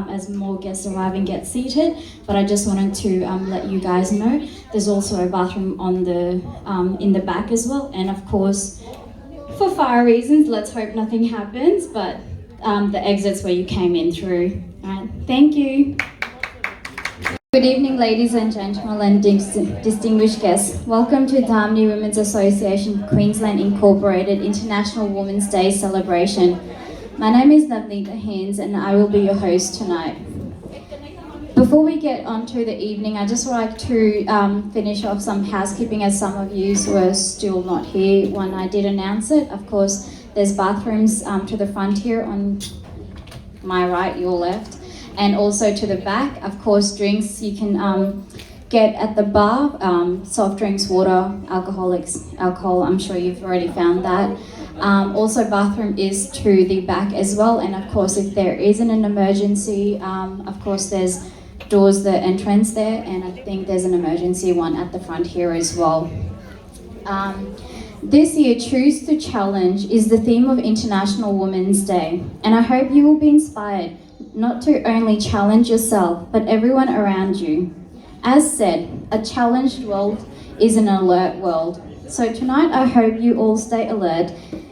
as more guests arrive and get seated. But I just wanted to let you guys know there's also a bathroom on the in the back as well. And of course, for fire reasons, let's hope nothing happens. But the exit's where you came in through. All right, thank you. Good evening, ladies and gentlemen and distinguished guests. Welcome to Damini Women's Association Queensland Incorporated International Women's Day celebration. My name is Navneeta Hinz and I will be your host tonight. Before we get on to the evening, I just would like to finish off some housekeeping, as some of you were still not here when I did announce it. Of course, there's bathrooms to the front here on my right, your left, and also to the back. Of course, drinks you can get at the bar, soft drinks, water, alcohol, I'm sure you've already found that. Also, bathroom is to the back as well, and of course, if there isn't an emergency, of course, there's doors, the entrance there, and I think there's an emergency one at the front here as well. This year, Choose to Challenge is the theme of International Women's Day, and I hope you will be inspired not to only challenge yourself, but everyone around you. As said, a challenged world is an alert world. So tonight, I hope you all stay alert,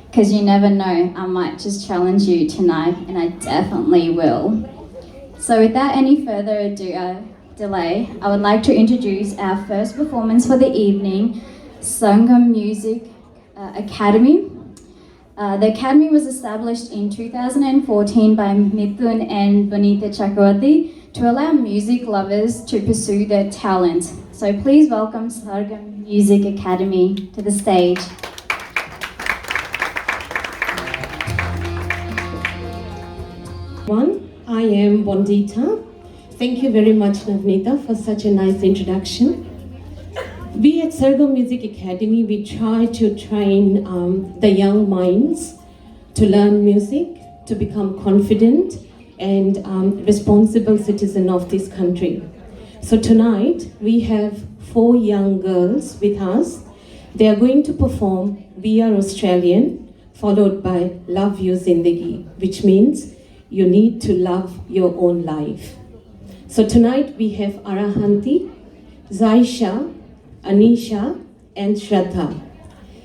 because you never know, I might just challenge you tonight, and I definitely will. So without any further delay, I would like to introduce our first performance for the evening, Sangam Music Academy. The Academy was established in 2014 by Mithun and Bonita Chakravarti to allow music lovers to pursue their talent. So please welcome Sangam Music Academy to the stage. I am Bonita. Thank you very much, Navneeta, for such a nice introduction. We at Sargam Music Academy, we try to train the young minds to learn music, to become confident and responsible citizen of this country. So tonight, we have 4 young girls with us. They are going to perform We Are Australian, followed by Love You Zindagi, which means you need to love your own life. So tonight we have Arahanti, Zaisha, Anisha and Shraddha.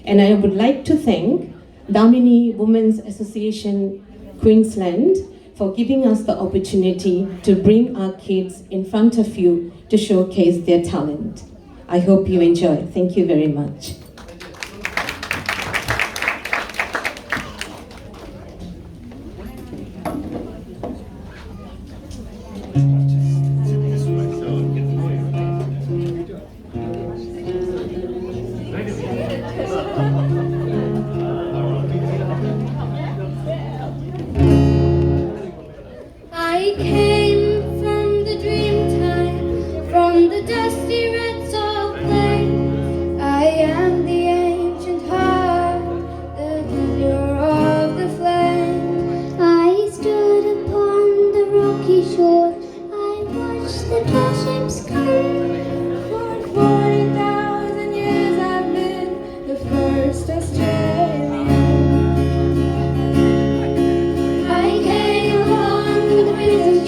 And I would like to thank Damini Women's Association Queensland for giving us the opportunity to bring our kids in front of you to showcase their talent. I hope you enjoy. Thank you very much. I came from the dream time, from the dusty red salt plain. I am the ancient heart, the leader of the flame. I stood upon the rocky shore, I watched the tall ships come. For 40,000 years I've been the first Australian.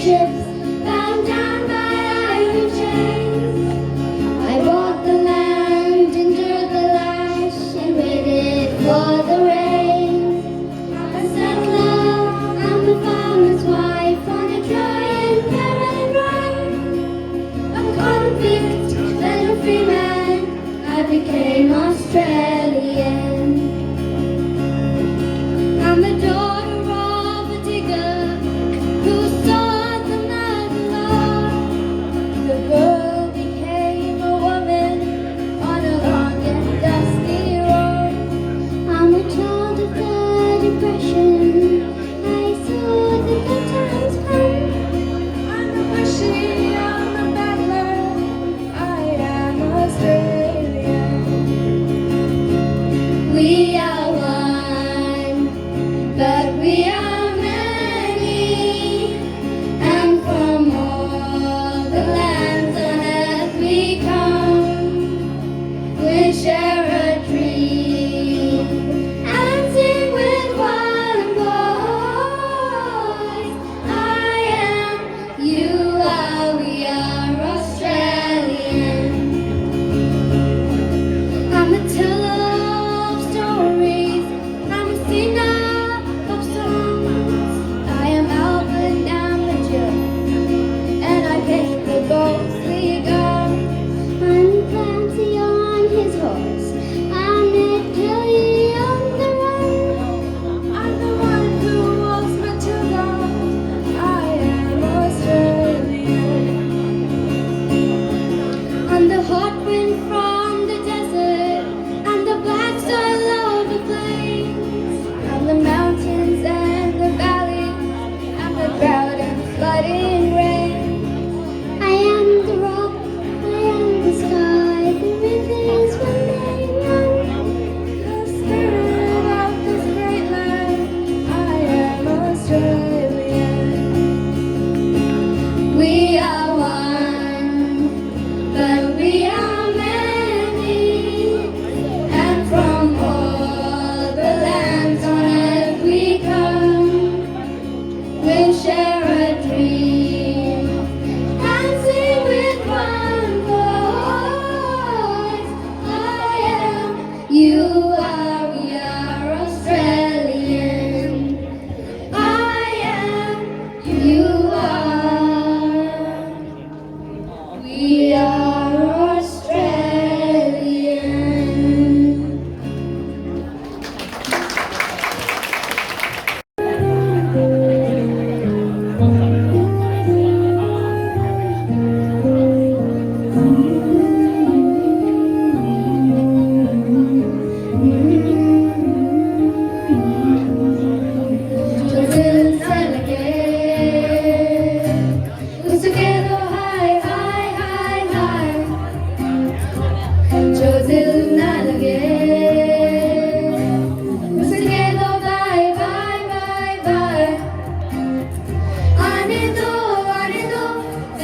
Ships bound down by iron chains. I bought the land, endured the lash, and waited for the rain. A settler, I'm a farmer's wife on a dry and barren run.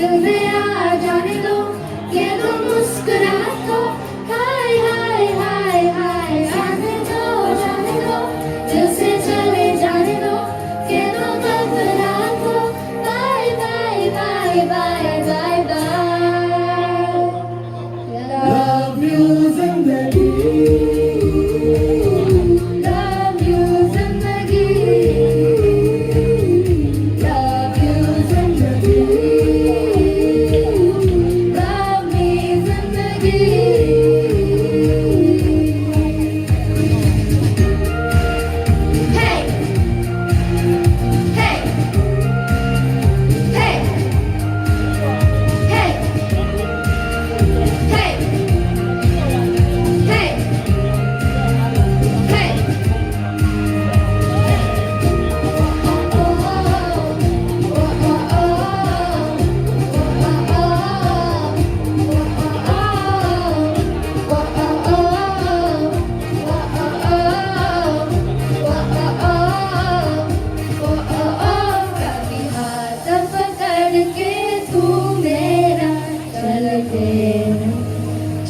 दिल में आ जाने दो, ये तो मुस्कुरा दो, हाय हाय हाय हाय आने दो, जाने दो, दिल से चले जाने दो, ये तो घबरा दो, bye bye bye bye bye bye, love you zindagi, love you जिंदगी, love you जिंदगी, love me जिंदगी। Hey, hey, hey, hey, hey, hey.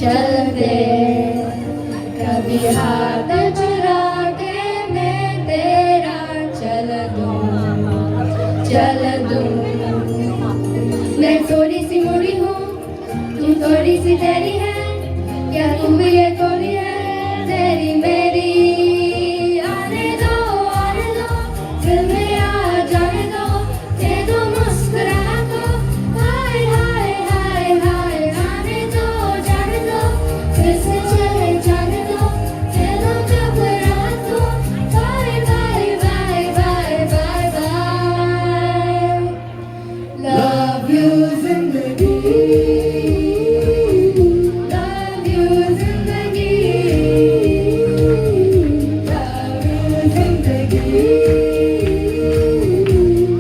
चल दे कभी हाथ चुरा के मैं तेरा चल दूं मैं थोड़ी सी मुड़ी हूँ तू थोड़ी सी तेरी है क्या तू भी ये थोड़ी है तेरी मेरी आने दो दिल में आ जाने दो दे दो मुस्कुरा दो हाय हाय हाय हाय आने दो जाने दो फिर से चले जाने दो दे दो घबरा दो bye bye bye bye bye bye love you zindagi love you जिंदगी love you जिंदगी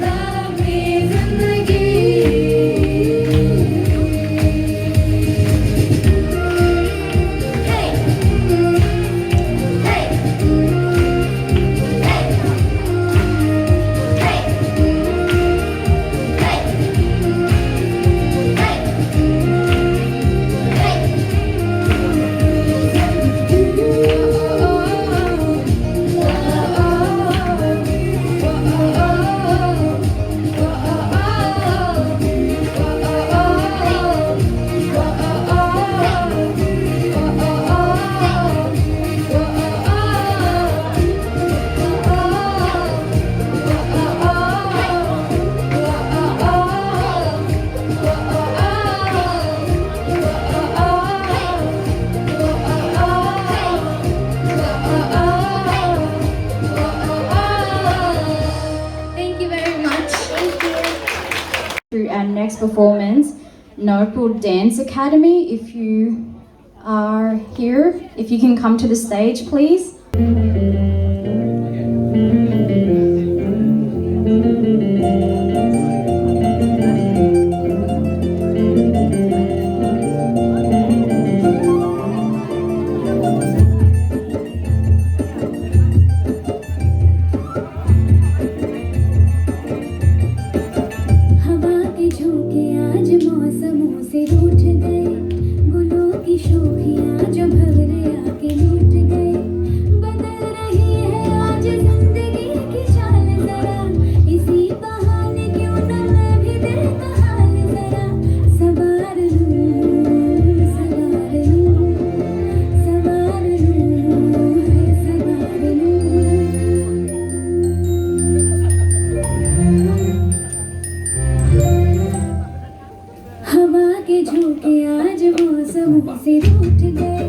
love me जिंदगी hey hey Thank you very much. Through our next performance, Nopal Dance Academy. If you are here, if you can come to the stage, please. हवा के झोंके आज मौसमों से रूठ गए गुलों की शोखियाँ जो भंवरे आके लूट गए बदल रही है आज जिंदगी की चाल जरा इसी बहाने क्यों न मैं भी दिल का हाल जरा सवार लूं सवार लूं सवार लूं सवार हवा के झोंके आज मौसमों से रूठ गए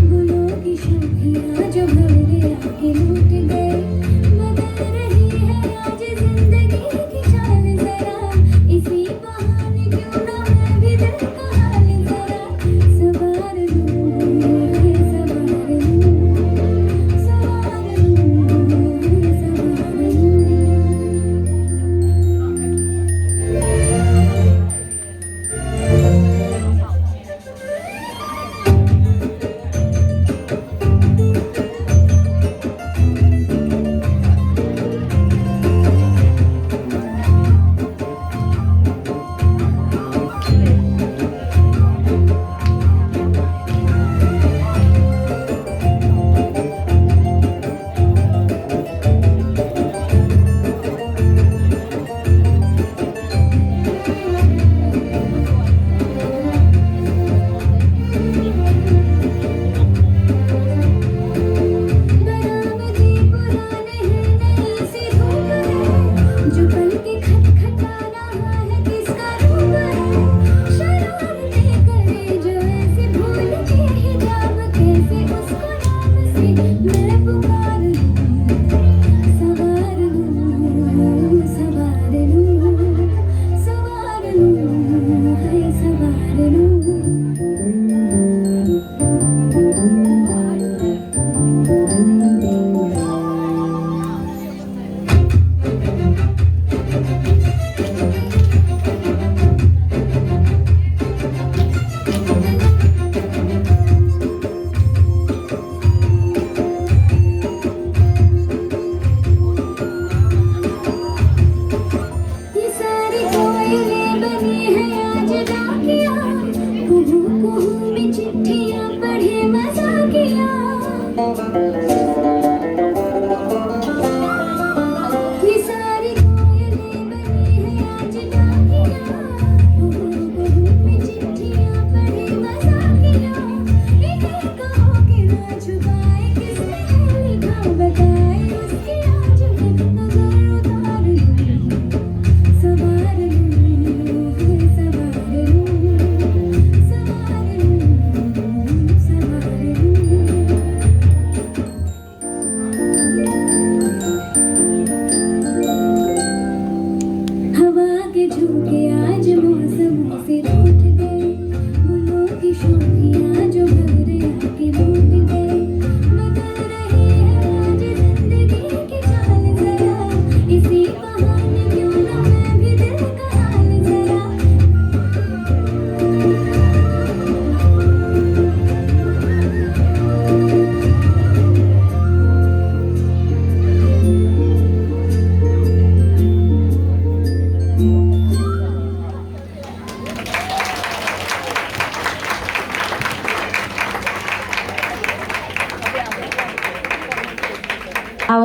गुलों की शोखियाँ जो भंवरे आके लूट गए बदल रही है आज जिंदगी की चाल जरा इसी बहाने क्यों ना मैं भी दिल का हाल जरा सवार लूं सवार लूं सवार लूं सवार लूं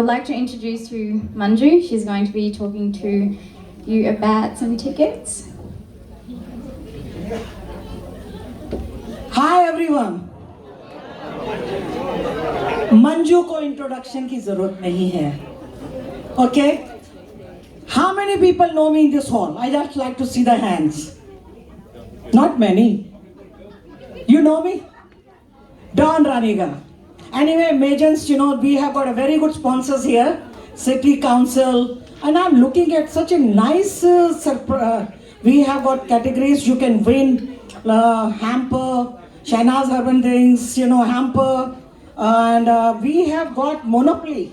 would like to introduce you Manju. She's going to be talking to you about some tickets. Hi everyone. Manju को इंट्रोडक्शन की जरूरत नहीं है. Okay? How many people know me in this hall? I just like to see the hands. Not many. You know me? Don Raniga. Anyway, Majans, we have got a very good sponsors here. City Council. And I'm looking at such a nice we have got categories you can win. Hamper, Shahnaz Urban Things, hamper. And we have got Monopoly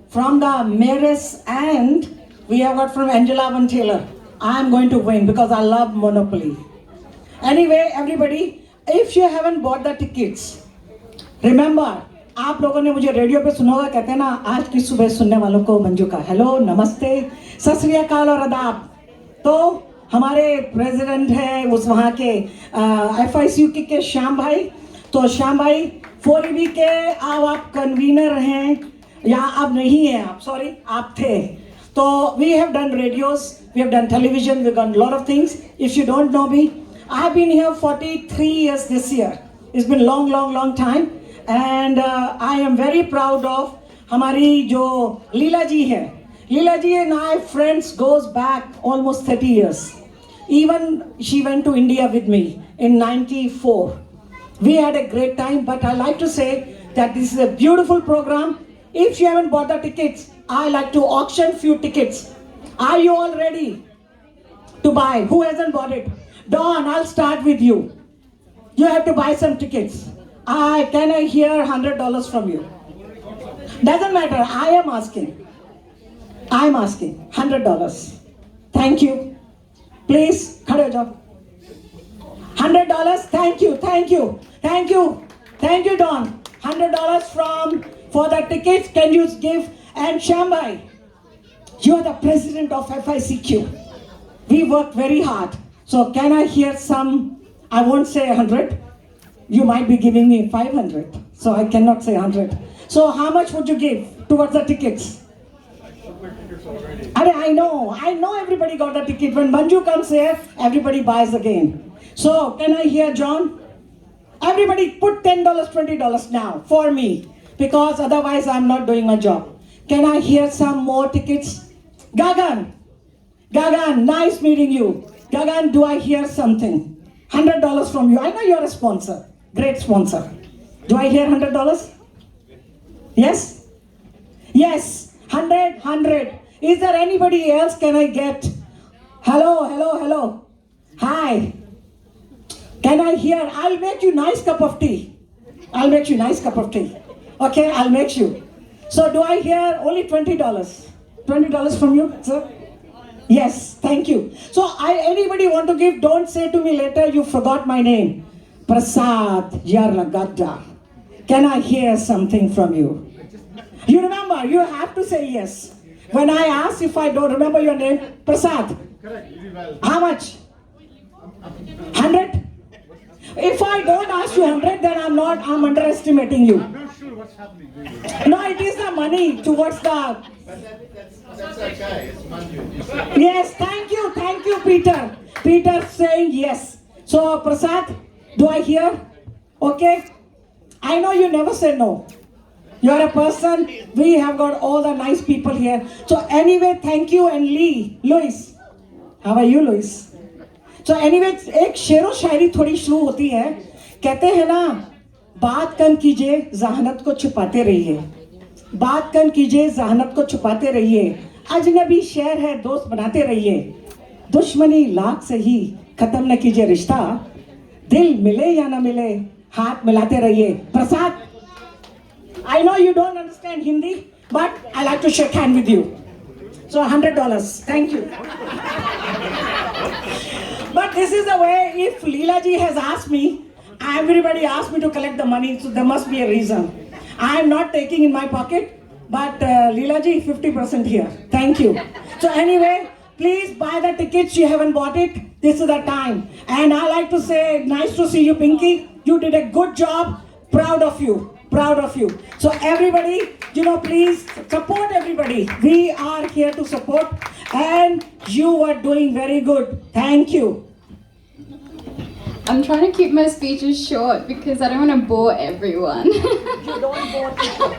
from the Mayoress, and we have got from Angela Van Taylor. I'm going to win because I love Monopoly. Anyway, everybody, if you haven't bought the tickets, remember, आप लोगों ने मुझे radio पे सुना होगा, कहते हैं ना, आज की सुबह सुनने वालों को मंजू का हेलो, नमस्ते, सत श्री अकाल और आदाब. तो हमारे प्रेसिडेंट हैं उस वहाँ के FICU के श्याम भाई. तो श्याम भाई 4EB के आप कन्वीनर हैं या अब नहीं हैं आप, सॉरी, आप थे. तो we have done radios, we have done television, we've done a lot of things. If you don't know me, I've been here 43 years this year. It's been long time. And I am very proud of हमारी जो लीला जी है. लीला जी and I friends goes back almost 30 years. Even she went to India with me in 94. We had a great time, but I like to say that this is a beautiful program. If you haven't bought the tickets, I like to auction few tickets. Are you all ready to buy? Who hasn't bought it? Dawn, I'll start with you. You have to buy some tickets. Can I hear $100 from you? Doesn't matter. I am asking. I'm asking $100. Thank you. Please, khade ho jao. $100. Thank you. Thank you, Dawn. $100 for the tickets. Can you give? And Shambai, you are the president of FICQ. We worked very hard. So can I hear some? I won't say 100. You might be giving me 500, so I cannot say 100. So how much would you give towards the tickets? I know everybody got the ticket. When Manju comes here, everybody buys again. So can I hear John? Everybody put $10, $20 now for me, because otherwise I'm not doing my job. Can I hear some more tickets? Gagan, nice meeting you. Gagan, do I hear something? $100 from you. I know you're a sponsor. Great sponsor. Do I hear $100? Yes? Yes. 100. Is there anybody else? Can I get? Hello. Hi. Can I hear? I'll make you nice cup of tea. Okay, I'll make you. So do I hear only $20? $20 from you, sir? Yes, thank you. So anybody want to give, don't say to me later, you forgot my name. Prasad Yarlagadda. Can I hear something from you? You remember, you have to say yes. When I ask if I don't remember your name, Prasad. Correct, very well. How much? 100? If I don't ask you 100, then I'm underestimating you. I'm not sure what's happening. No, it is the money towards the... That's okay, it's Manju. Yes, thank you, Peter. Peter saying yes. So, Prasad, do I hear? Okay. I know you never say no. You're a person, we have got all the nice people here. So anyway, thank you, and Louis. How are you, Louis? So anyway, एक शेरो शायरी थोड़ी शुरू होती है. कहते हैं ना, बात कम कीजिए, जहानत को छुपाते रहिए. बात कम कीजिए, जहानत को छुपाते रहिए. अजनबी शहर है, दोस्त बनाते रहिए. दुश्मनी लाख से ही खत्म न कीजिए रिश्ता. दिल मिले या ना मिले, हाथ मिलाते रहिए. प्रसाद, I know you don't understand Hindi, but I like to shake hand with you. So $100. Thank you. But this is the way, if Lila ji has asked me, everybody asked me to collect the money, so there must be a reason. I am not taking in my pocket, but Lila ji, 50% here. Thank you. So anyway, please buy the tickets. You haven't bought it. This is the time. And I like to say, nice to see you, Pinky. You did a good job. Proud of you. proud of you. So everybody, please support everybody. We are here to support, and you are doing very good. Thank you. I'm trying to keep my speeches short because I don't want to bore everyone. You don't bore people.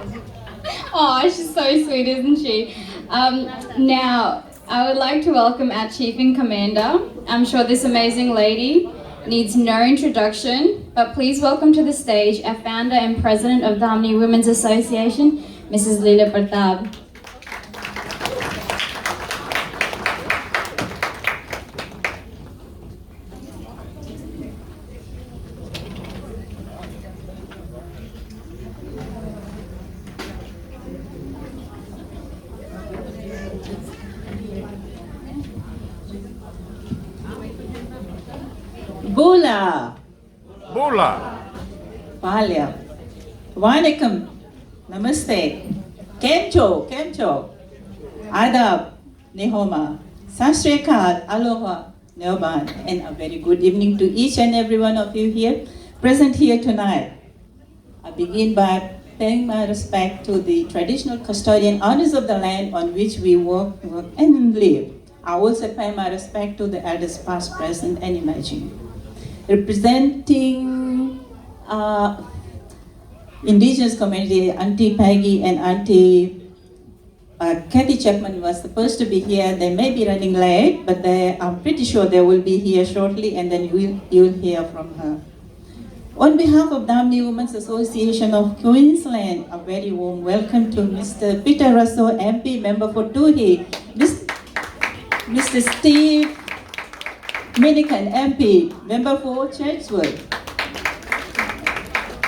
Oh, she's so sweet, isn't she? Now, I would like to welcome our Chief in Commander. I'm sure this amazing lady needs no introduction, but please welcome to the stage our founder and president of Damini Women's Association, Mrs. Lila Pratap. Bula, Bola. Palya, Vanakkam, Namaste, Kemcho, Adab, Nehoma, Sasrikal, Aloha, Neoban, and a very good evening to each and every one of you here, present here tonight. I begin by paying my respect to the traditional custodian owners of the land on which we work and live. I also pay my respect to the elders past, present, and emerging. Representing indigenous community, Auntie Peggy and Auntie Kathy Chapman was supposed to be here. They may be running late, but I'm pretty sure they will be here shortly, and then you'll hear from her. On behalf of Damini Women's Association of Queensland, a very warm welcome to Mr. Peter Russell, MP, member for Toohey, Mr. Steve Minican, MP, member for Chatswood.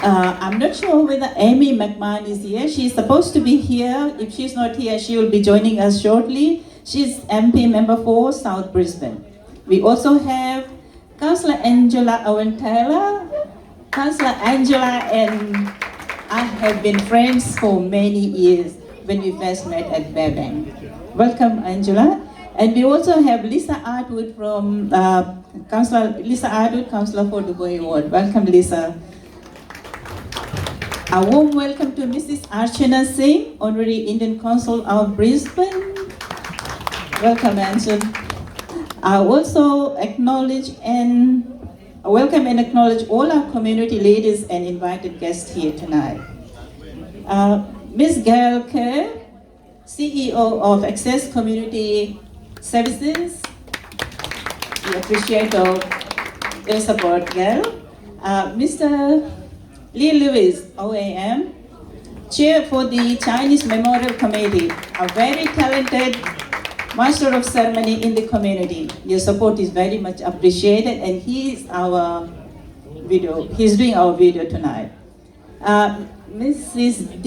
I'm not sure whether Amy McMahon is here. She's supposed to be here. If she's not here, she will be joining us shortly. She's MP, member for South Brisbane. We also have Councillor Angela Owen Taylor. Councillor Angela and I have been friends for many years when we first met at Burbank. Welcome, Angela. And we also have Lisa Atwood from Councillor for Dubai Ward. Welcome, Lisa. A warm welcome to Mrs. Archana Singh, Honorary Indian Consul of Brisbane. Welcome, Angela. I also welcome and acknowledge all our community leaders and invited guests here tonight. Ms. Gail Kerr, CEO of Access Community Services. We appreciate your support, Gail. Mr. Lee Lewis, OAM, Chair for the Chinese Memorial Committee, a very talented Master of Ceremony in the community. Your support is very much appreciated, and he's doing our video tonight. Mrs.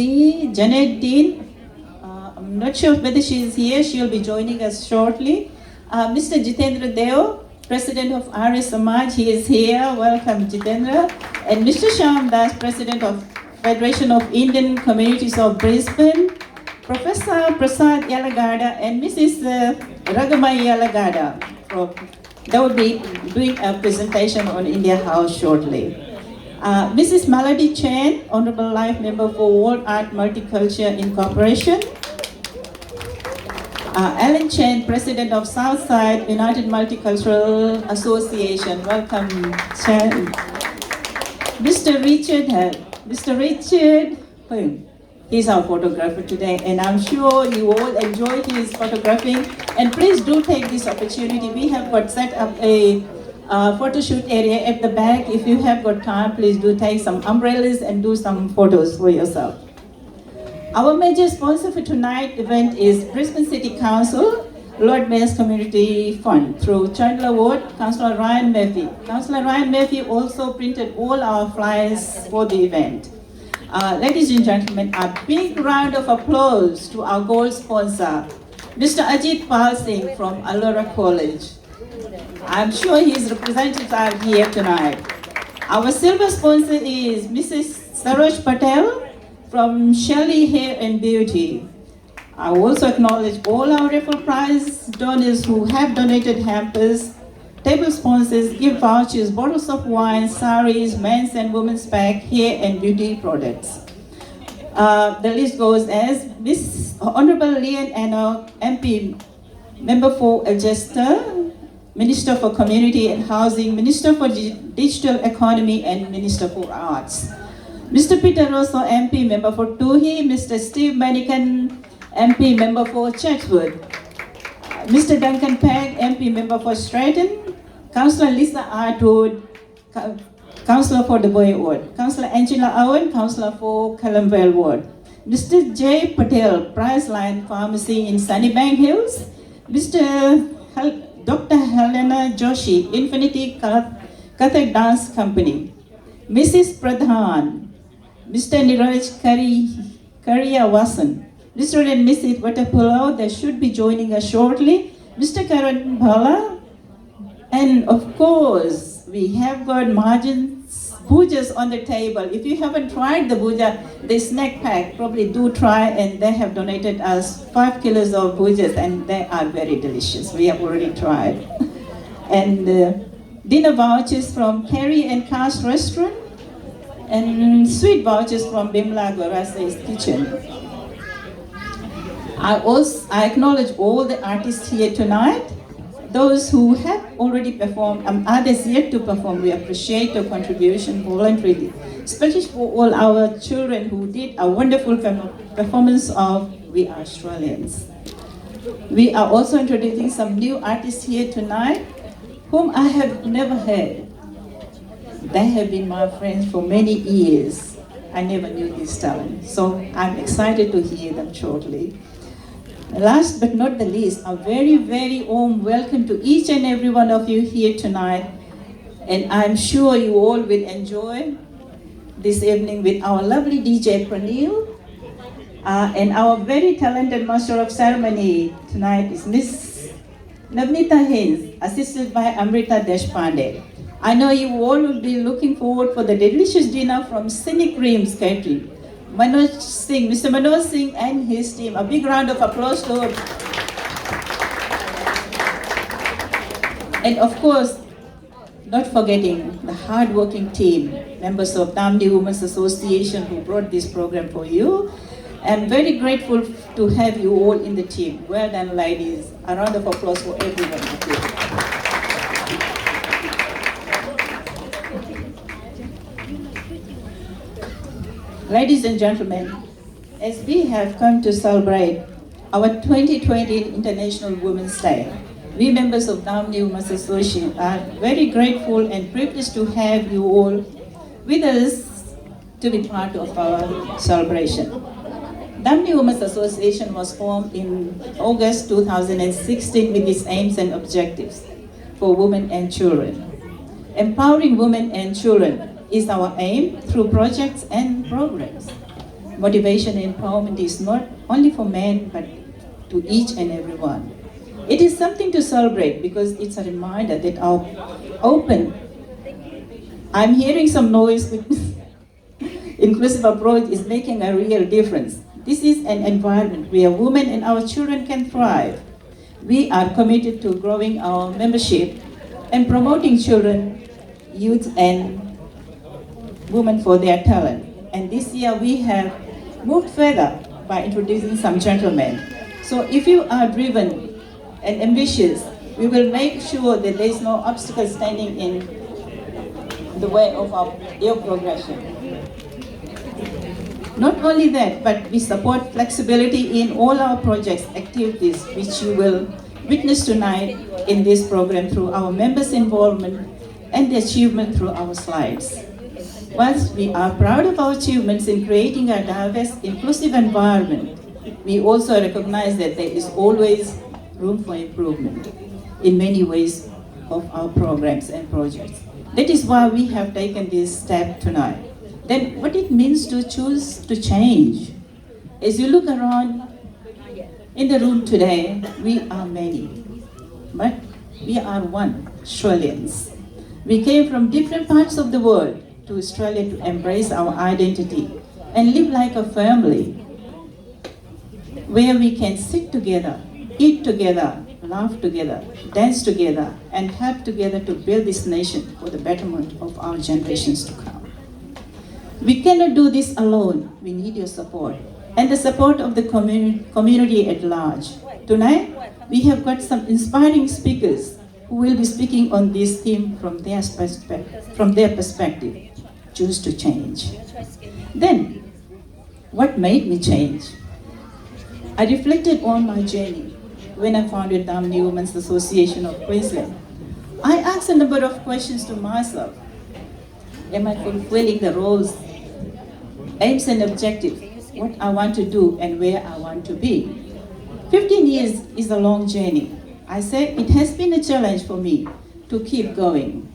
Janet Dean, I'm not sure whether she is here. She'll be joining us shortly. Mr. Jitendra Deo, President of Arya Samaj, he is here. Welcome, Jitendra. And Mr. Shyam Das, President of Federation of Indian Communities of Brisbane. Professor Prasad Yalagada and Mrs. Ragamai Yalagada. They will be doing a presentation on India House shortly. Mrs. Malady Chen, Honorable Life Member for World Art Multicultural Incorporation. Alan Chen, President of Southside United Multicultural Association. Welcome, Chen. Mr. Richard, he's our photographer today, and I'm sure you all enjoy his photographing. And please do take this opportunity. We have got set up a photo shoot area at the back. If you have got time, please do take some umbrellas and do some photos for yourself. Our major sponsor for tonight's event is Brisbane City Council, Lord Mayor's Community Fund through Chandler Ward, Councillor Ryan Murphy. Councillor Ryan Murphy also printed all our flyers for the event. Ladies and gentlemen, a big round of applause to our gold sponsor, Mr. Ajit Pal Singh from Allura College. I'm sure his representatives are here tonight. Our silver sponsor is Mrs. Saroj Patel from Shelley Hair and Beauty. I also acknowledge all our raffle prize donors who have donated hampers, table sponsors, gift vouchers, bottles of wine, saris, men's and women's pack, hair and beauty products. The list goes as Miss Honorable Lian Anna, MP, Member for Alcester, Minister for Community and Housing, Minister for Digital Economy, and Minister for Arts. Mr. Peter Rosso, MP, Member for Toohey, Mr. Steve Manican, MP, Member for Chatswood, Mr. Duncan Pegg, MP, Member for Stratton, Councillor Lisa Artwood, Councillor for the Boy Ward, Councillor Angela Owen, Councillor for Columbell Ward, Mr. J. Patel, Priceline Pharmacy in Sunnybank Hills, Mr. Dr. Helena Joshi, Infinity Kathak Dance Company, Mrs. Pradhan, Mr. Niraj Kariyawasan, Mr. and Mrs. Vatapulao, they should be joining us shortly, Mr. Karan Bhala, and of course, we have got margins, bhujas on the table. If you haven't tried the bhuja, the snack pack, probably do try, and they have donated us 5 kilos of bhujas, and they are very delicious. We have already tried. And dinner vouchers from Kerry and Cast Restaurant, and sweet vouchers from Bimla Gorase's Kitchen. I acknowledge all the artists here tonight. Those who have already performed and others yet to perform, we appreciate your contribution voluntarily, especially for all our children who did a wonderful performance of We Are Australians. We are also introducing some new artists here tonight, whom I have never heard. They have been my friends for many years. I never knew this talent, so I'm excited to hear them shortly. Last but not the least, a very, very warm welcome to each and every one of you here tonight. And I'm sure you all will enjoy this evening with our lovely DJ Pranil. And our very talented master of ceremony tonight is Miss Navneeta Hinz, assisted by Amrita Deshpande. I know you all will be looking forward for the delicious dinner from Scenic Dreams Catering. Manoj Singh, Mr. Manoj Singh and his team. A big round of applause to him. And of course, not forgetting the hard-working team, members of Damini Women's Association who brought this program for you. I'm very grateful to have you all in the team. Well done, ladies. A round of applause for everyone. Ladies and gentlemen, as we have come to celebrate our 2020 International Women's Day, we members of Damini Women's Association are very grateful and privileged to have you all with us to be part of our celebration. Damini Women's Association was formed in August 2016 with its aims and objectives for women and children. Empowering women and children is our aim through projects and programs. Motivation and empowerment is not only for men, but to each and every one. It is something to celebrate because it's a reminder that our open, I'm hearing some noise, inclusive approach is making a real difference. This is an environment where women and our children can thrive. We are committed to growing our membership and promoting children, youth, and women for their talent. And this year we have moved further by introducing some gentlemen. So if you are driven and ambitious, we will make sure that there is no obstacle standing in the way of your progression. Not only that, but we support flexibility in all our projects, activities, which you will witness tonight in this program through our members' involvement and the achievement through our slides. Whilst we are proud of our achievements in creating a diverse, inclusive environment, we also recognize that there is always room for improvement in many ways of our programs and projects. That is why we have taken this step tonight. Then what it means to choose to change. As you look around in the room today, we are many, but we are one, Australians. We came from different parts of the world to Australia to embrace our identity and live like a family, where we can sit together, eat together, laugh together, dance together, and help together to build this nation for the betterment of our generations to come. We cannot do this alone. We need your support and the support of the community at large. Tonight, we have got some inspiring speakers who will be speaking on this theme from their perspective. Choose to change. Then, what made me change? I reflected on my journey when I founded Damini Women's Association of Queensland. I asked a number of questions to myself. Am I fulfilling the roles, aims and objectives, what I want to do and where I want to be? 15 years is a long journey. I say it has been a challenge for me to keep going.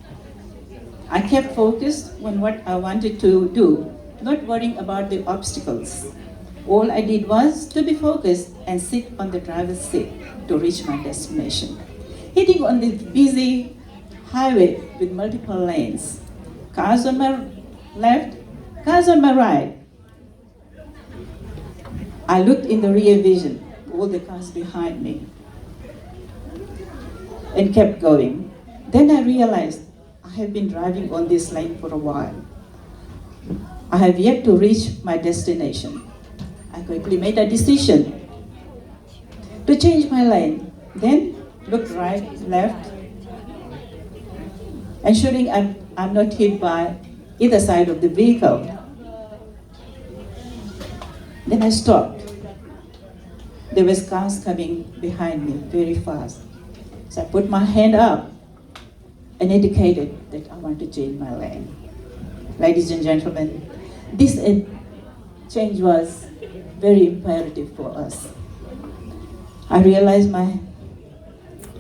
I kept focused on what I wanted to do, not worrying about the obstacles. All I did was to be focused and sit on the driver's seat to reach my destination. Hitting on the busy highway with multiple lanes. Cars on my left, cars on my right. I looked in the rear vision, all the cars behind me, and kept going. Then I realized I have been driving on this lane for a while. I have yet to reach my destination. I quickly made a decision to change my lane. Then looked right, left, ensuring I'm not hit by either side of the vehicle. Then I stopped. There was cars coming behind me very fast. So I put my hand up and indicated that I want to change my lane. Ladies and gentlemen, this change was very imperative for us. I realized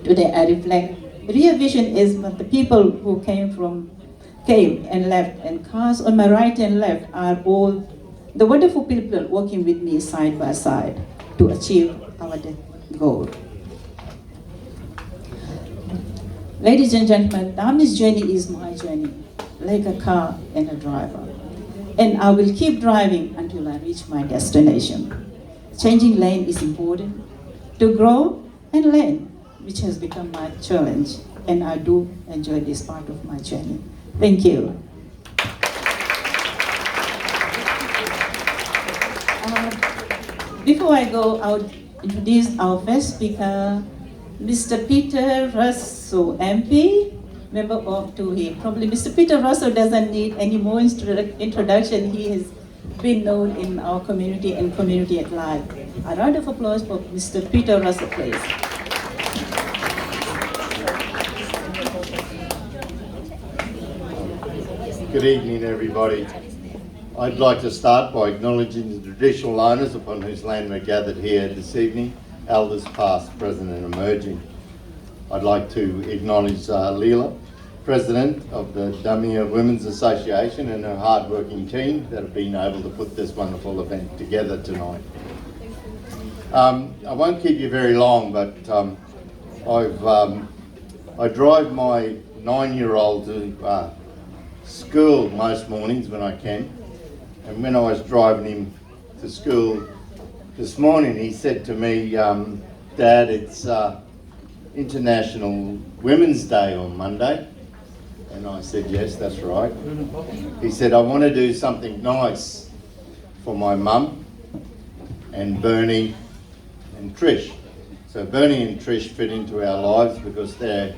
today I reflect, rear vision is what the people who came and left, and cars on my right and left are all the wonderful people working with me side by side to achieve our goal. Ladies and gentlemen, Damini's journey is my journey, like a car and a driver. And I will keep driving until I reach my destination. Changing lane is important to grow and learn, which has become my challenge. And I do enjoy this part of my journey. Thank you. Before I go, I would introduce our first speaker, Mr. Peter Russo, MP, member of TUHI. Probably Mr. Peter Russo doesn't need any more introduction. He has been known in our community and community at large. A round of applause for Mr. Peter Russo, please. Good evening, everybody. I'd like to start by acknowledging the traditional owners upon whose land we're gathered here this evening, elders past, present and emerging. I'd like to acknowledge Lila, President of the Damini Women's Association, and her hard-working team that have been able to put this wonderful event together tonight. I won't keep you very long, but I drive my 9-year-old to school most mornings when I can. And when I was driving him to school this morning, he said to me, Dad, it's International Women's Day on Monday. And I said, yes, that's right. He said, I want to do something nice for my mum and Bernie and Trish. So Bernie and Trish fit into our lives because they're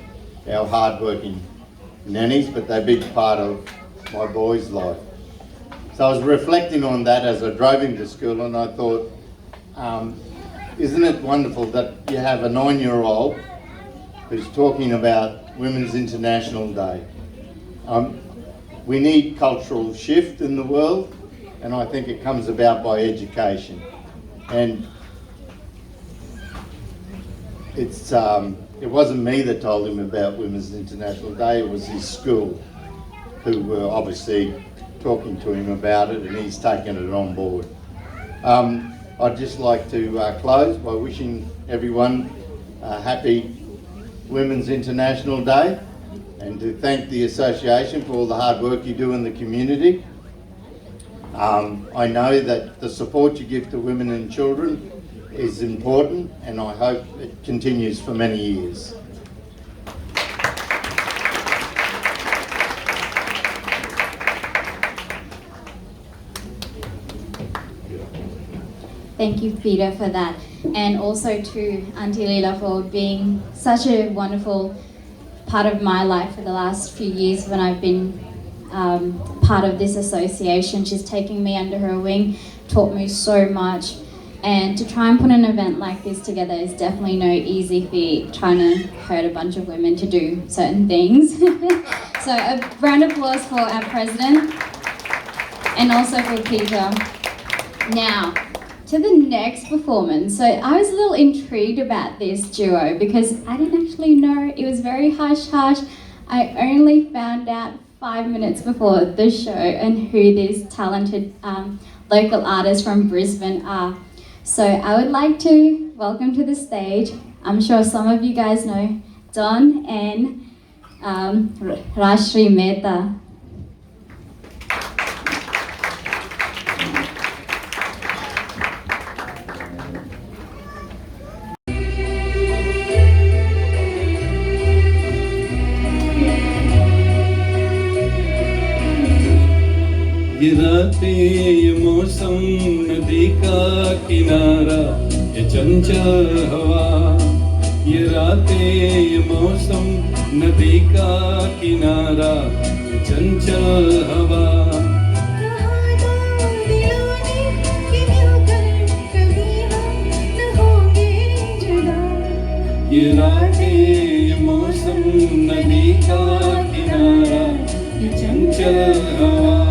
our hard-working nannies, but they're a big part of my boy's life. So I was reflecting on that as I drove him to school, and I thought, isn't it wonderful that you have a 9-year-old who's talking about Women's International Day? We need cultural shift in the world, and I think it comes about by education. And it wasn't me that told him about Women's International Day, it was his school who were obviously talking to him about it, and he's taken it on board. I'd just like to close by wishing everyone a happy Women's International Day, and to thank the association for all the hard work you do in the community. I know that the support you give to women and children is important, and I hope it continues for many years. Thank you, Peter, for that. And also to Auntie Lila for being such a wonderful part of my life for the last few years when I've been part of this association. She's taken me under her wing, taught me so much. And to try and put an event like this together is definitely no easy feat, trying to herd a bunch of women to do certain things. So a round of applause for our president and also for Peter. Now, to the next performance. So I was a little intrigued about this duo because I didn't actually know. It was very hush-hush. I only found out 5 minutes before the show and who these talented local artists from Brisbane are. So I would like to welcome to the stage, I'm sure some of you guys know, Don and Rashri Mehta. ये रातें ये मौसम नदी का किनारा ये चंचल हवा ये रातें ये मौसम नदी का किनारा ये चंचल हवा ये रातें ये मौसम नदी का किनारा ये चंचल हवा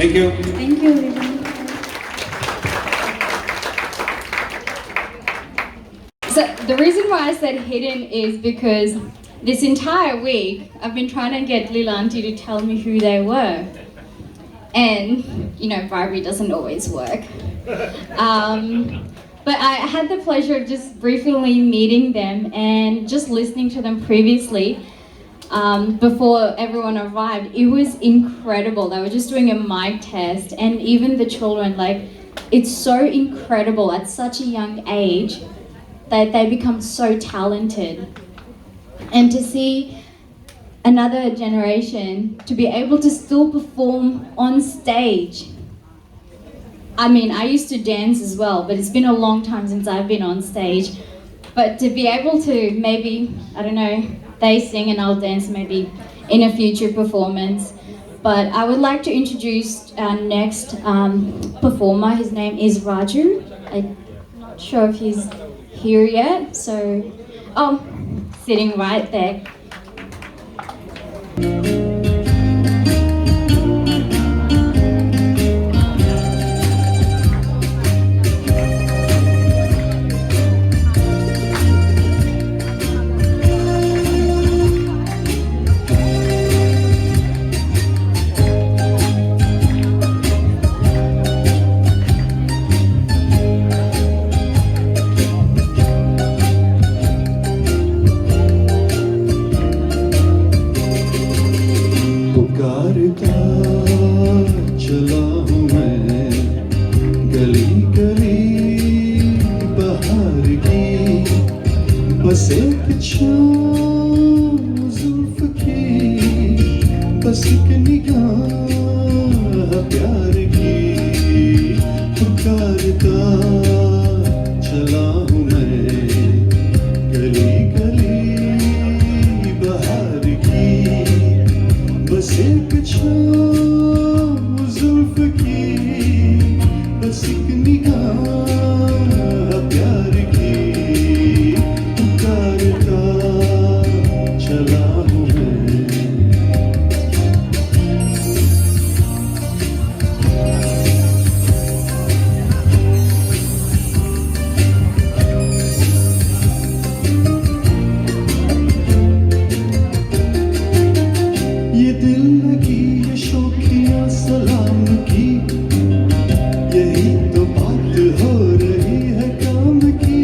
Thank you. Thank you, Lila. So the reason why I said hidden is because this entire week I've been trying to get Lila Auntie to tell me who they were. and you know, bribery doesn't always work. But I had the pleasure of just briefly meeting them and just listening to them previously before everyone arrived. It was incredible. They were just doing a mic test, and even the children, like, it's so incredible at such a young age that they become so talented. And to see another generation to be able to still perform on stage. I mean, I used to dance as well, but it's been a long time since I've been on stage. But to be able to maybe, I don't know, they sing and I'll dance maybe in a future performance. But I would like to introduce our next performer. His name is Raju. I'm not sure if he's here yet, so, oh, sitting right there. पुकारता चला हूँ मैं गली गली बहार की बस एक छाँव जुल्फ की बस एक निगाह प्यार की पुकारता चला हूँ मैं गली गली बहार की बस एक छाँव जुल्फ की बस एक निगाह प्यार की पुकारता चला हूँ मैं ये दिल लगी ये शौकिया सलाम की यही तो बात हो रही है काम की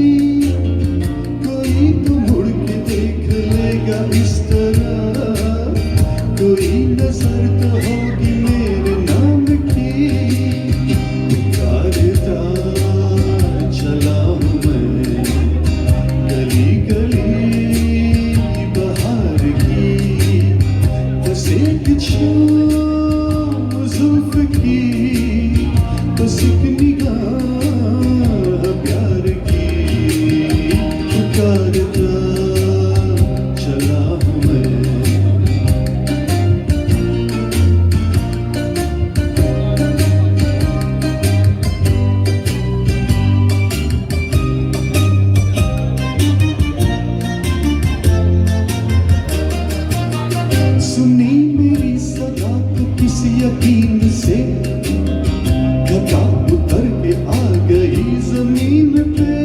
कोई तो मुड़ के देख लेगा इस तरह कोई नजर तो होगी मेरे नाम की पुकारता चला हूँ मैं गली गली बहार की बस एक छाँव जुल्फ की बस एक निगाह प्यार की पुकारता चला हूँ मैं सुनी मेरी सदा तो किसी यकीन से घटा उतर के आ गई जमीन पे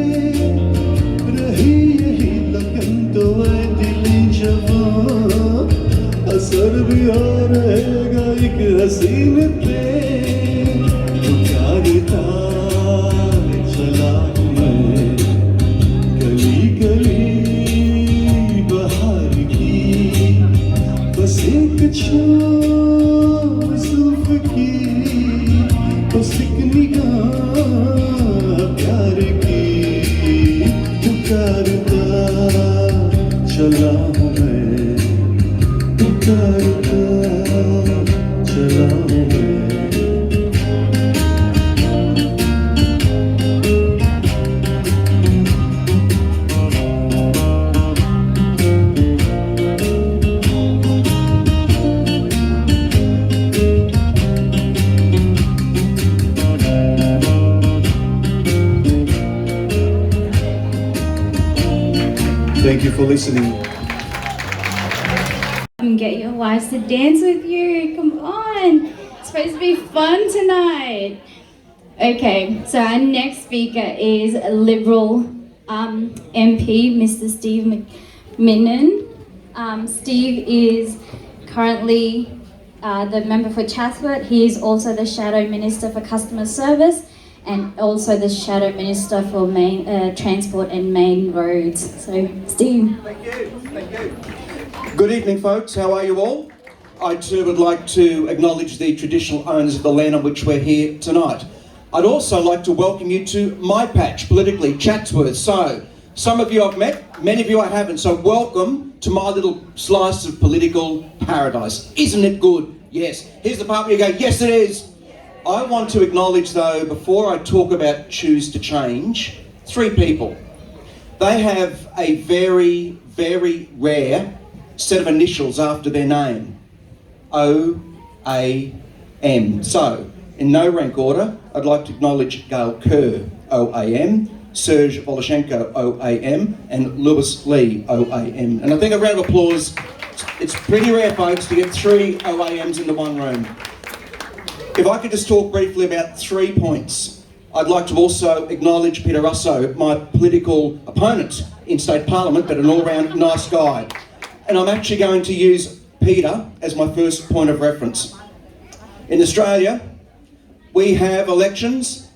रही यही लगन तो ऐ दिल जवां असर भी हो रहेगा एक हसीन पे पुकारता चला हूँ मैं गली गली बहार की बस एक छाँव जुल्फ की बस एक निगाह प्यार की पुकारता चला हूँ मैं पुकारता चला हूँ मैं Thank you for listening. Get your wives to dance with you. Come on. It's supposed to be fun tonight. Okay, so our next speaker is a Liberal MP, Mr. Steve McMinnon. Steve is currently the member for Chatsworth. He is also the Shadow Minister for Customer Service and also the Shadow Minister for Transport and Main Roads. So, Steve. Thank you. Thank you. Good evening, folks. How are you all? I too would like to acknowledge the traditional owners of the land on which we're here tonight. I'd also like to welcome you to my patch, politically, Chatsworth. So, some of you I've met, many of you I haven't. So welcome to my little slice of political paradise. Isn't it good? Yes. Here's the part where you go, yes it is. I want to acknowledge though, before I talk about choose to change, 3 people. They have a very, very rare set of initials after their name. O-A-M. So, in no rank order, I'd like to acknowledge Gail Kerr, O-A-M, Serge Voloshenko, O-A-M, and Lewis Lee, O-A-M. And I think a round of applause. It's pretty rare, folks, to get 3 O-A-Ms into one room. If I could just talk briefly about 3 points. I'd like to also acknowledge Peter Russo, my political opponent in State Parliament, but an all-round nice guy. And I'm actually going to use Peter as my first point of reference. In Australia, we have elections.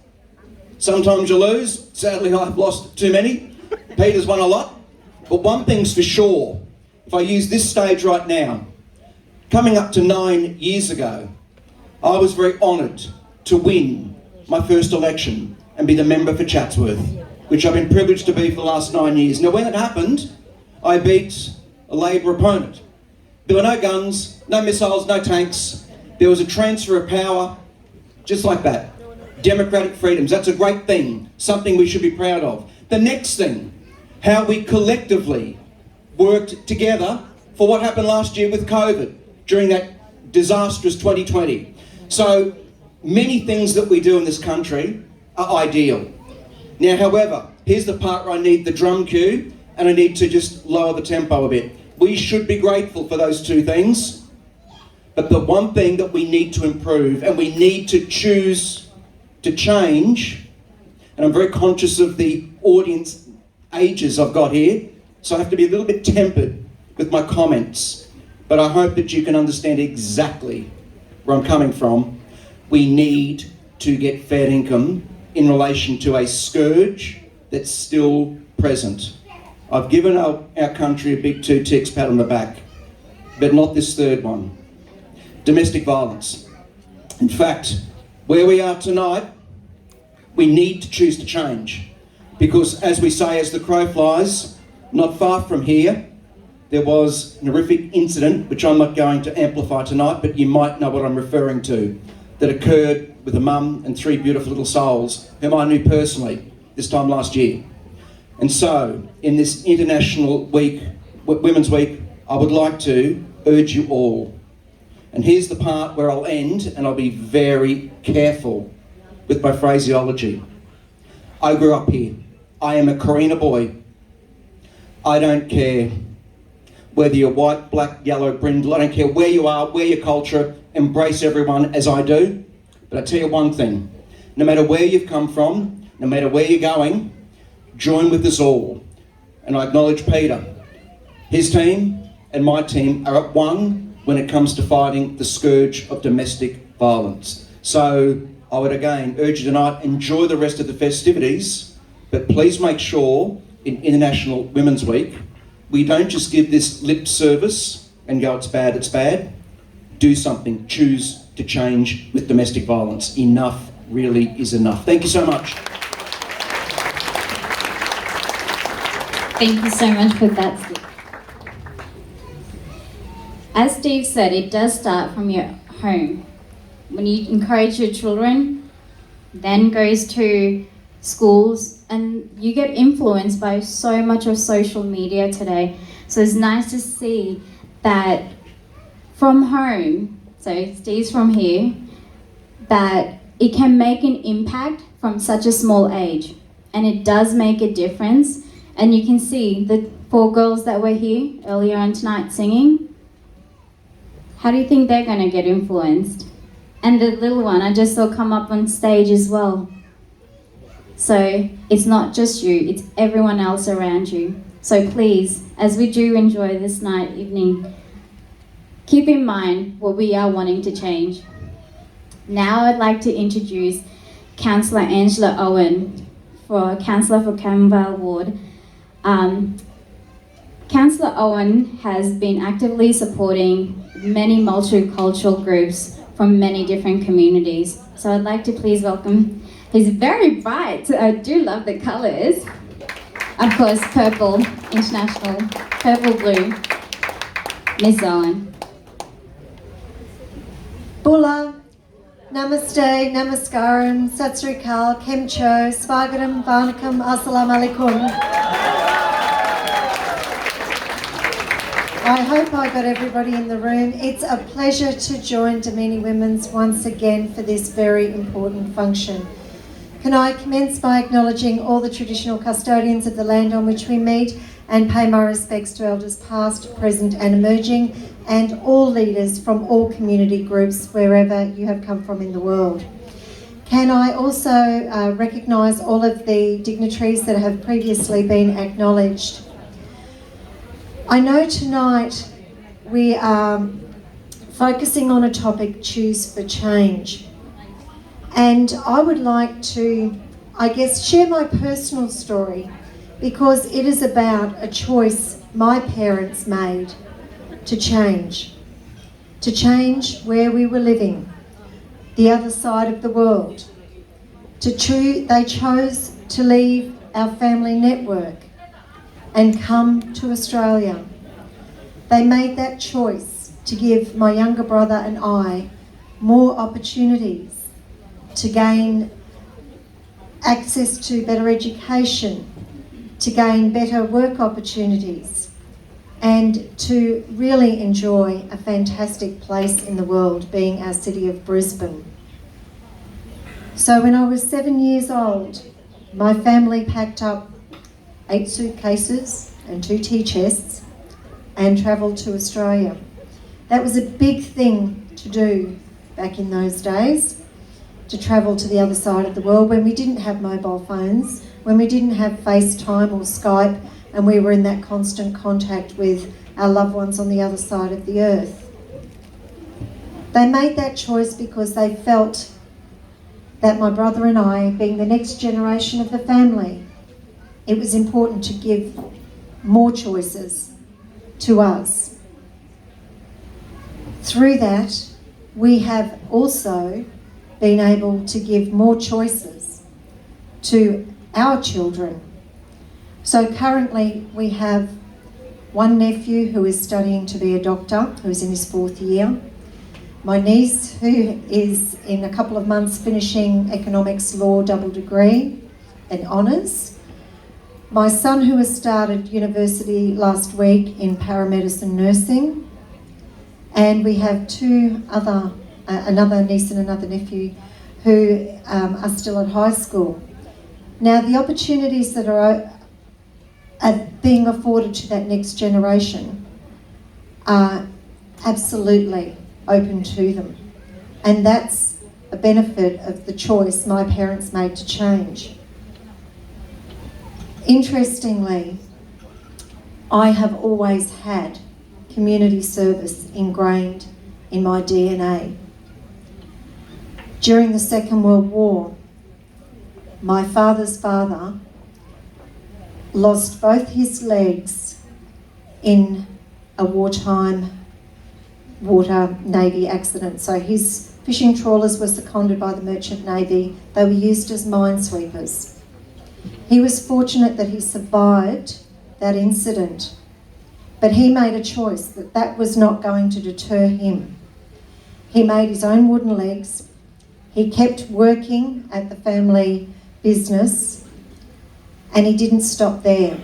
Sometimes you lose. Sadly, I've lost too many. Peter's won a lot. But one thing's for sure, if I use this stage right now, coming up to 9 years ago, I was very honoured to win my first election and be the member for Chatsworth, which I've been privileged to be for the last 9 years. Now, when it happened, I beat a Labor opponent. There were no guns, no missiles, no tanks. There was a transfer of power, just like that. Democratic freedoms, that's a great thing, something we should be proud of. The next thing, how we collectively worked together for what happened last year with COVID during that disastrous 2020. So many things that we do in this country are ideal. Now, however, here's the part where I need the drum cue and I need to just lower the tempo a bit. We should be grateful for those 2 things, but the one thing that we need to improve and we need to choose to change, and I'm very conscious of the audience ages I've got here, so I have to be a little bit tempered with my comments, but I hope that you can understand exactly where I'm coming from. We need to get fair income in relation to a scourge that's still present. I've given our country a big 2 ticks, pat on the back, but not this third one. Domestic violence. In fact, where we are tonight, we need to choose to change. Because as we say, as the crow flies, not far from here, there was an horrific incident, which I'm not going to amplify tonight, but you might know what I'm referring to, that occurred with a mum and 3 beautiful little souls, whom I knew personally this time last year. And so, in this International Week, Women's Week, I would like to urge you all. And here's the part where I'll end, and I'll be very careful with my phraseology. I grew up here. I am a Karina boy. I don't care whether you're white, black, yellow, brindle. I don't care where you are, where your culture. Embrace everyone as I do. But I tell you one thing. No matter where you've come from, no matter where you're going, join with us all. And I acknowledge Peter. His team and my team are at one when it comes to fighting the scourge of domestic violence. So I would again urge you tonight, enjoy the rest of the festivities, but please make sure in International Women's Week, we don't just give this lip service and go, it's bad, it's bad. Do something, choose to change with domestic violence. Enough really is enough. Thank you so much. Thank you so much for that, Steve. As Steve said, it does start from your home. When you encourage your children, then goes to schools, and you get influenced by so much of social media today. So it's nice to see that from home, so Steve's from here, that it can make an impact from such a small age. And it does make a difference. And you can see the 4 girls that were here earlier on tonight singing. How do you think they're going to get influenced? And the little one I just saw come up on stage as well. So it's not just you, it's everyone else around you. So please, as we do enjoy this evening, keep in mind what we are wanting to change. Now I'd like to introduce Councillor Angela Owen, Councillor for Camberwell Ward. Councillor Owen has been actively supporting many multicultural groups from many different communities. So I'd like to please welcome, he's very bright, I do love the colours. Of course, purple, international, purple blue, Miss Owen. Bula, Namaste, Namaskaram, Sat Sri Akal, Kemcho, Swagatam, Vanakam, Assalamu Alaikum. I hope I got everybody in the room. It's a pleasure to join Damini Women's once again for this very important function. Can I commence by acknowledging all the traditional custodians of the land on which we meet and pay my respects to elders past, present and emerging, and all leaders from all community groups wherever you have come from in the world. Can I also recognise all of the dignitaries that have previously been acknowledged. I know tonight we are focusing on a topic, choose for change. And I would like to, share my personal story because it is about a choice my parents made to change where we were living, the other side of the world. They chose to leave our family network and come to Australia. They made that choice to give my younger brother and I more opportunities to gain access to better education, to gain better work opportunities, and to really enjoy a fantastic place in the world, being our city of Brisbane. So when I was 7 years old, my family packed up 8 suitcases and 2 tea chests and travelled to Australia. That was a big thing to do back in those days, to travel to the other side of the world when we didn't have mobile phones, when we didn't have FaceTime or Skype, and we were in that constant contact with our loved ones on the other side of the earth. They made that choice because they felt that my brother and I, being the next generation of the family, it was important to give more choices to us. Through that, we have also been able to give more choices to our children. So currently we have one nephew who is studying to be a doctor, who's in his 4th year. My niece, who is in a couple of months finishing economics law double degree and honours. My son, who has started university last week in paramedicine nursing. And we have another niece and another nephew who are still at high school. Now, the opportunities that are being afforded to that next generation are absolutely open to them. And that's a benefit of the choice my parents made to change. Interestingly, I have always had community service ingrained in my DNA. During the Second World War, my father's father lost both his legs in a wartime water navy accident. So his fishing trawlers were seconded by the Merchant Navy. They were used as minesweepers. He was fortunate that he survived that incident, but he made a choice that that was not going to deter him. He made his own wooden legs. He kept working at the family business, and he didn't stop there.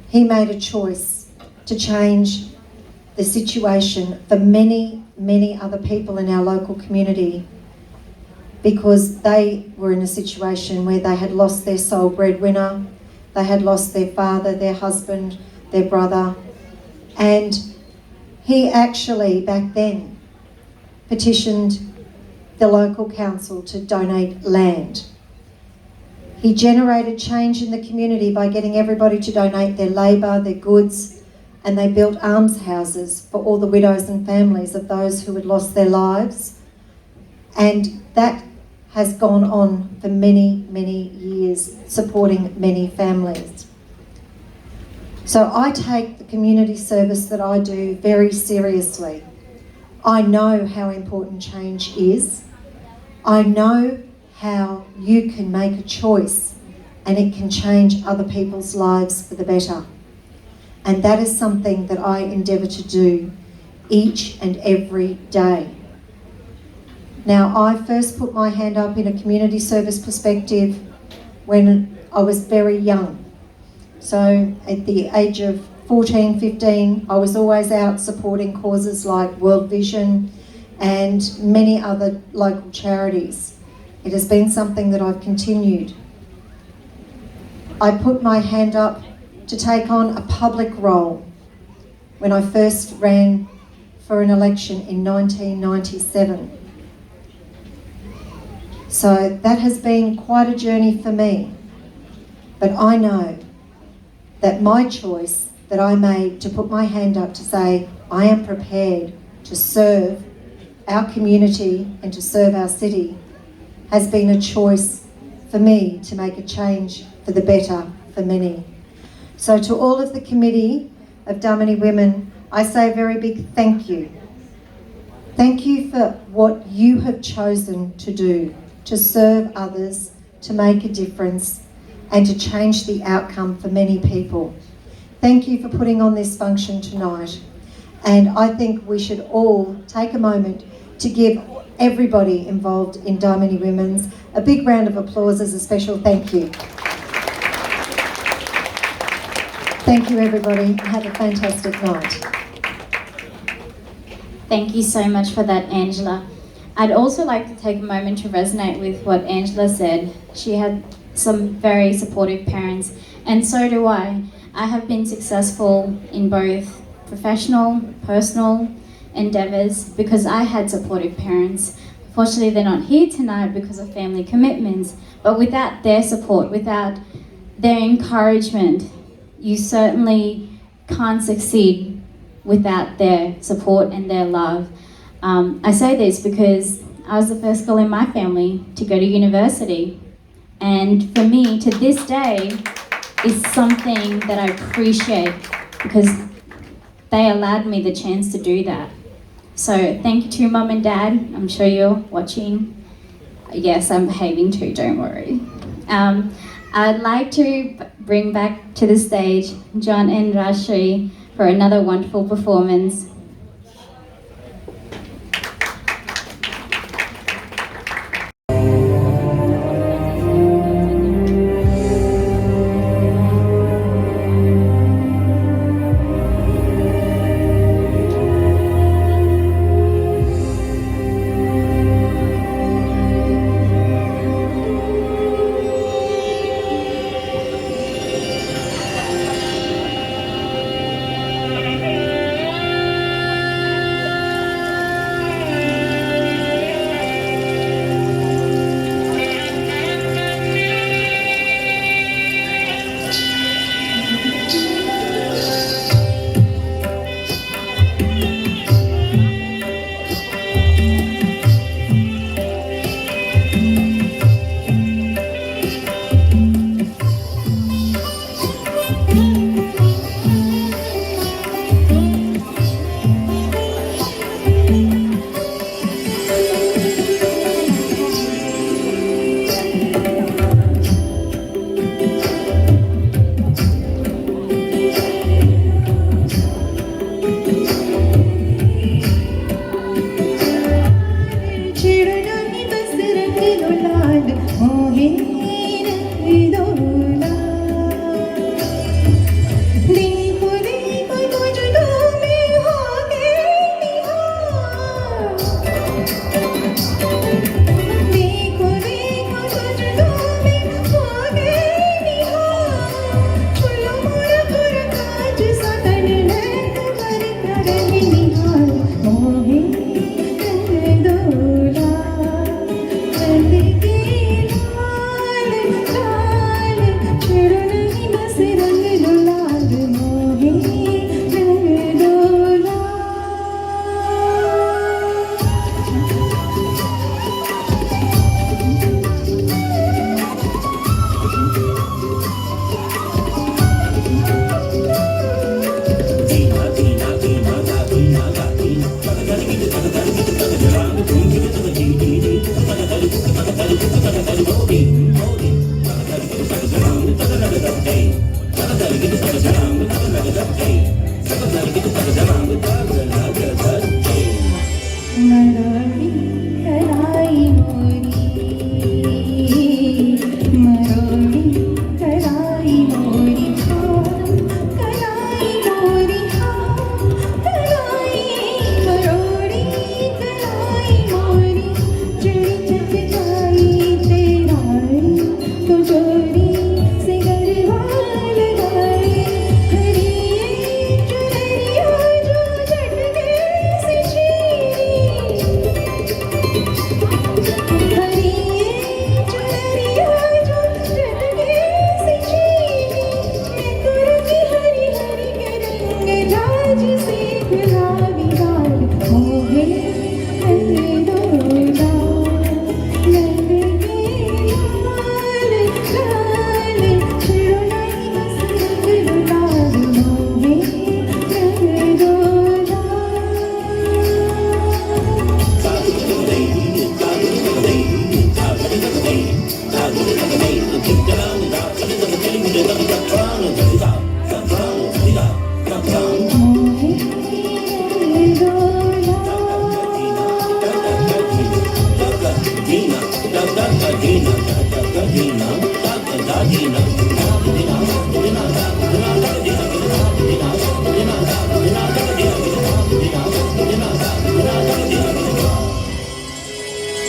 He made a choice to change the situation for many, many other people in our local community, because they were in a situation where they had lost their sole breadwinner, they had lost their father, their husband, their brother, and he actually back then petitioned the local council to donate land. He generated change in the community by getting everybody to donate their labour, their goods, and they built almshouses for all the widows and families of those who had lost their lives. And that has gone on for many, many years, supporting many families. So I take the community service that I do very seriously. I know how important change is. I know how you can make a choice and it can change other people's lives for the better. And that is something that I endeavour to do each and every day. Now, I first put my hand up in a community service perspective when I was very young. So at the age of 14, 15, I was always out supporting causes like World Vision and many other local charities. It has been something that I've continued. I put my hand up to take on a public role when I first ran for an election in 1997. So that has been quite a journey for me. But I know that my choice that I made to put my hand up to say, I am prepared to serve our community and to serve our city, has been a choice for me to make a change for the better for many. So to all of the committee of Damini Women, I say a very big thank you. Thank you for what you have chosen to do, to serve others, to make a difference, and to change the outcome for many people. Thank you for putting on this function tonight. And I think we should all take a moment to give everybody involved in Damini Women's a big round of applause as a special thank you. Thank you, everybody. Have a fantastic night. Thank you so much for that, Angela. I'd also like to take a moment to resonate with what Angela said. She had some very supportive parents, and so do I. I have been successful in both professional, personal endeavours because I had supportive parents. Unfortunately, they're not here tonight because of family commitments, but without their support, without their encouragement, you certainly can't succeed without their support and their love. I say this because I was the first girl in my family to go to university. And for me, to this day, is something that I appreciate because they allowed me the chance to do that. So thank you to Mum and Dad. I'm sure you're watching. Yes, I'm behaving too, don't worry. I'd like to bring back to the stage John and Rashri for another wonderful performance. मरोड़ी कराई मोरी कराई मोरी कराई मरोड़ी कराई मोरी चिड़ी चट जाई तेरारी तो जोड़ी से गरबा लगाए हरी चुनरिया जो झटके से चीरी हरी चुनरिया जो झटके से चीरी तुरती हरी हरी के रंग जाज से गुलाबी लाल मोहे रंग दोला रंग के लाल लाल चिड़ुनाई से गुलाब मोहे रंग दोला मोहे रंग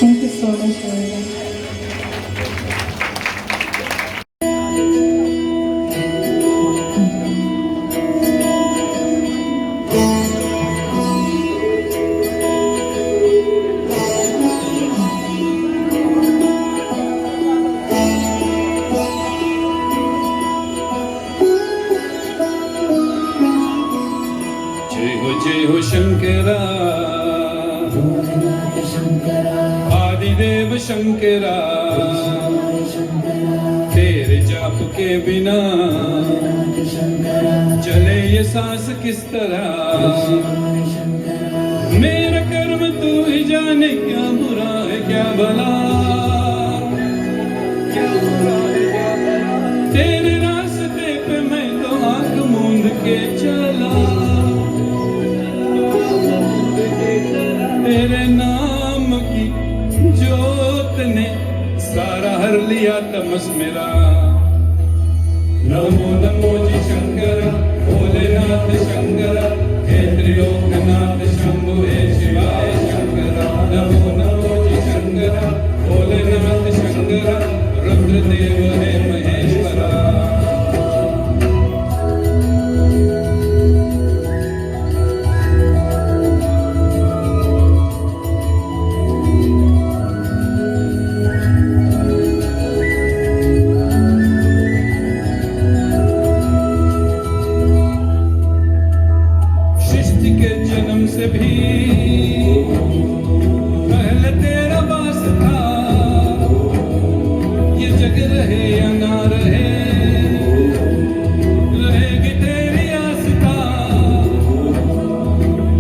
Thank you so much, Lila. जय हो शंकरा आदिदेव शंकरा तेरे जाप के बिना चले ये सांस किस तरह मेरा कर्म तू ही जाने क्या बुरा है क्या भला क्या बुरा है क्या भला तेरे रास्ते पे मैं तो आंख मूंद के चला तेरे नाम की जोत ने सारा हर लिया तमस मेरा नमो नमो जी शंकरा भोलेनाथ शंकरा हे त्रिलोकनाथ शंभु हे शिवाय शंकरा नमो नमो जी शंकरा भोलेनाथ शंकरा रुद्रदेव हे महेश्वरा से भी पहले तेरा वास था ये जग रहे या ना रहे रहेगी तेरी आस्था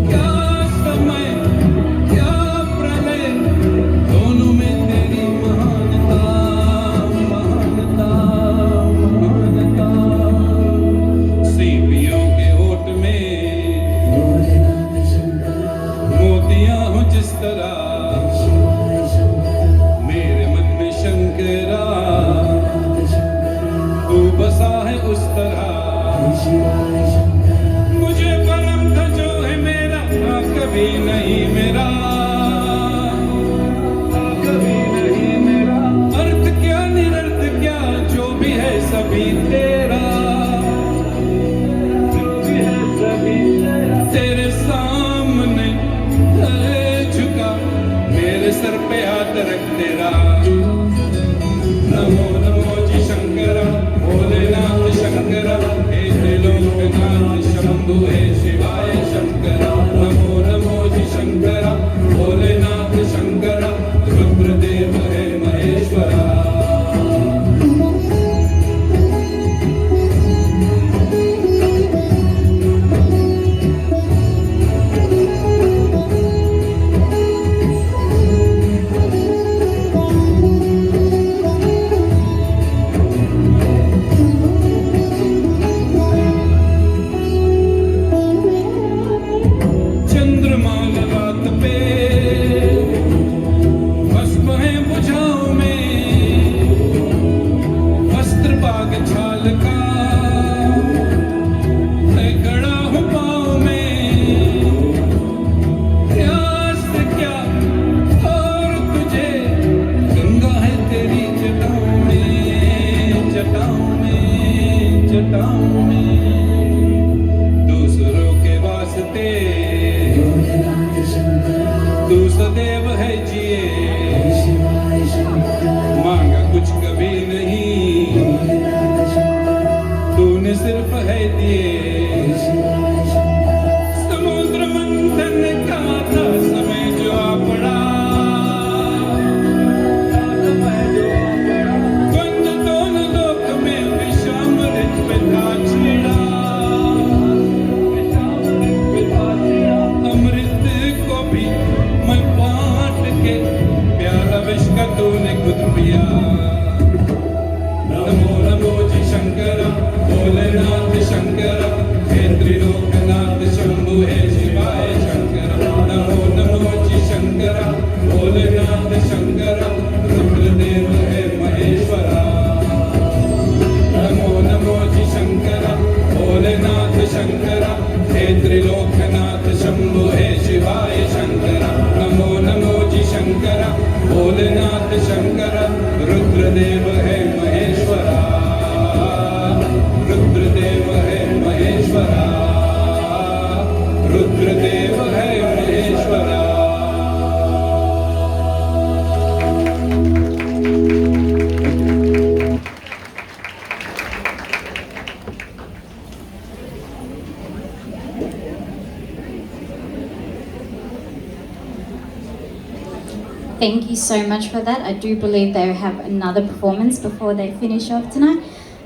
क्या समय क्या प्रलय दोनों में तेरी महानता महानता महानता सीपियों के होठ में मोतियां हो जिस तरह मेरे मन में शंकरा तू बसा है उस तरह मुझे परम था जो है मेरा था कभी नहीं मेरा था कभी नहीं मेरा अर्थ क्या निरर्थ क्या जो भी है सभी तेरा जो भी है सभी तेरा तेरे सामने झुका मेरे सर पे हाथ रख तेरा नमो नमो जी शंकरा भोलेनाथ शंकरा हे त्रिलोकनाथ शंभु हे शिवाय शंकरा नमो नमो जी शंकरा सदैव है जिए मांगा कुछ कभी नहीं तूने सिर्फ है दिए समुद्र मंथन का था समय जो आ पड़ा द्वंद दोनों लोक में विषामृत पे था छेड़ा अमृत को भी मैं बांट के प्याला विष का तूने खुद पिया नमो नमो जी शंकर भोलेनाथ शंकर हे त्रिलोकनाथ शंभु हे शिवाय शंकर नमो नमो जी शंकर भोलेनाथ शंकर रुद्रदेव हे महेश्वरा नमो नमो जी शंकर भोलेनाथ शंकर हे त्रिलोकनाथ शंभु हे शिवाय शंकर नमो नमो जी शंकर भोलेनाथ शंकर रुद्रदेव हे महेश्वरा रुद्रदेव है महेश्वरा रुद्रदेव है Maheshwara Thank you so much for that. I do believe they have another performance before they finish off tonight.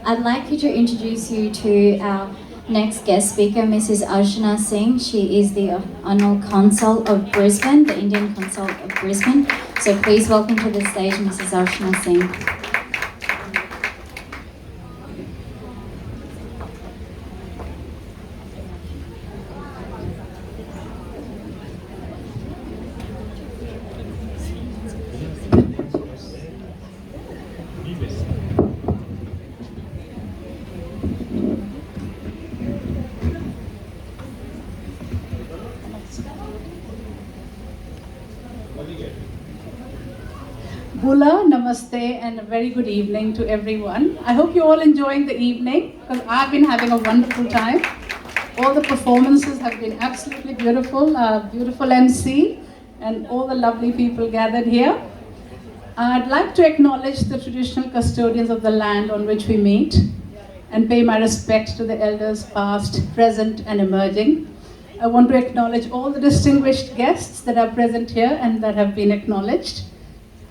I'd like you to introduce you to our next guest speaker, Mrs. Archana Singh. She is the Honourable Consul of Brisbane, the Indian Consul of Brisbane. So please welcome to the stage Mrs. Archana Singh. Bula, namaste, and a very good evening to everyone. I hope you're all enjoying the evening because I've been having a wonderful time. All the performances have been absolutely beautiful, beautiful MC, and all the lovely people gathered here. I'd like to acknowledge the traditional custodians of the land on which we meet and pay my respect to the elders past, present, and emerging. I want to acknowledge all the distinguished guests that are present here and that have been acknowledged.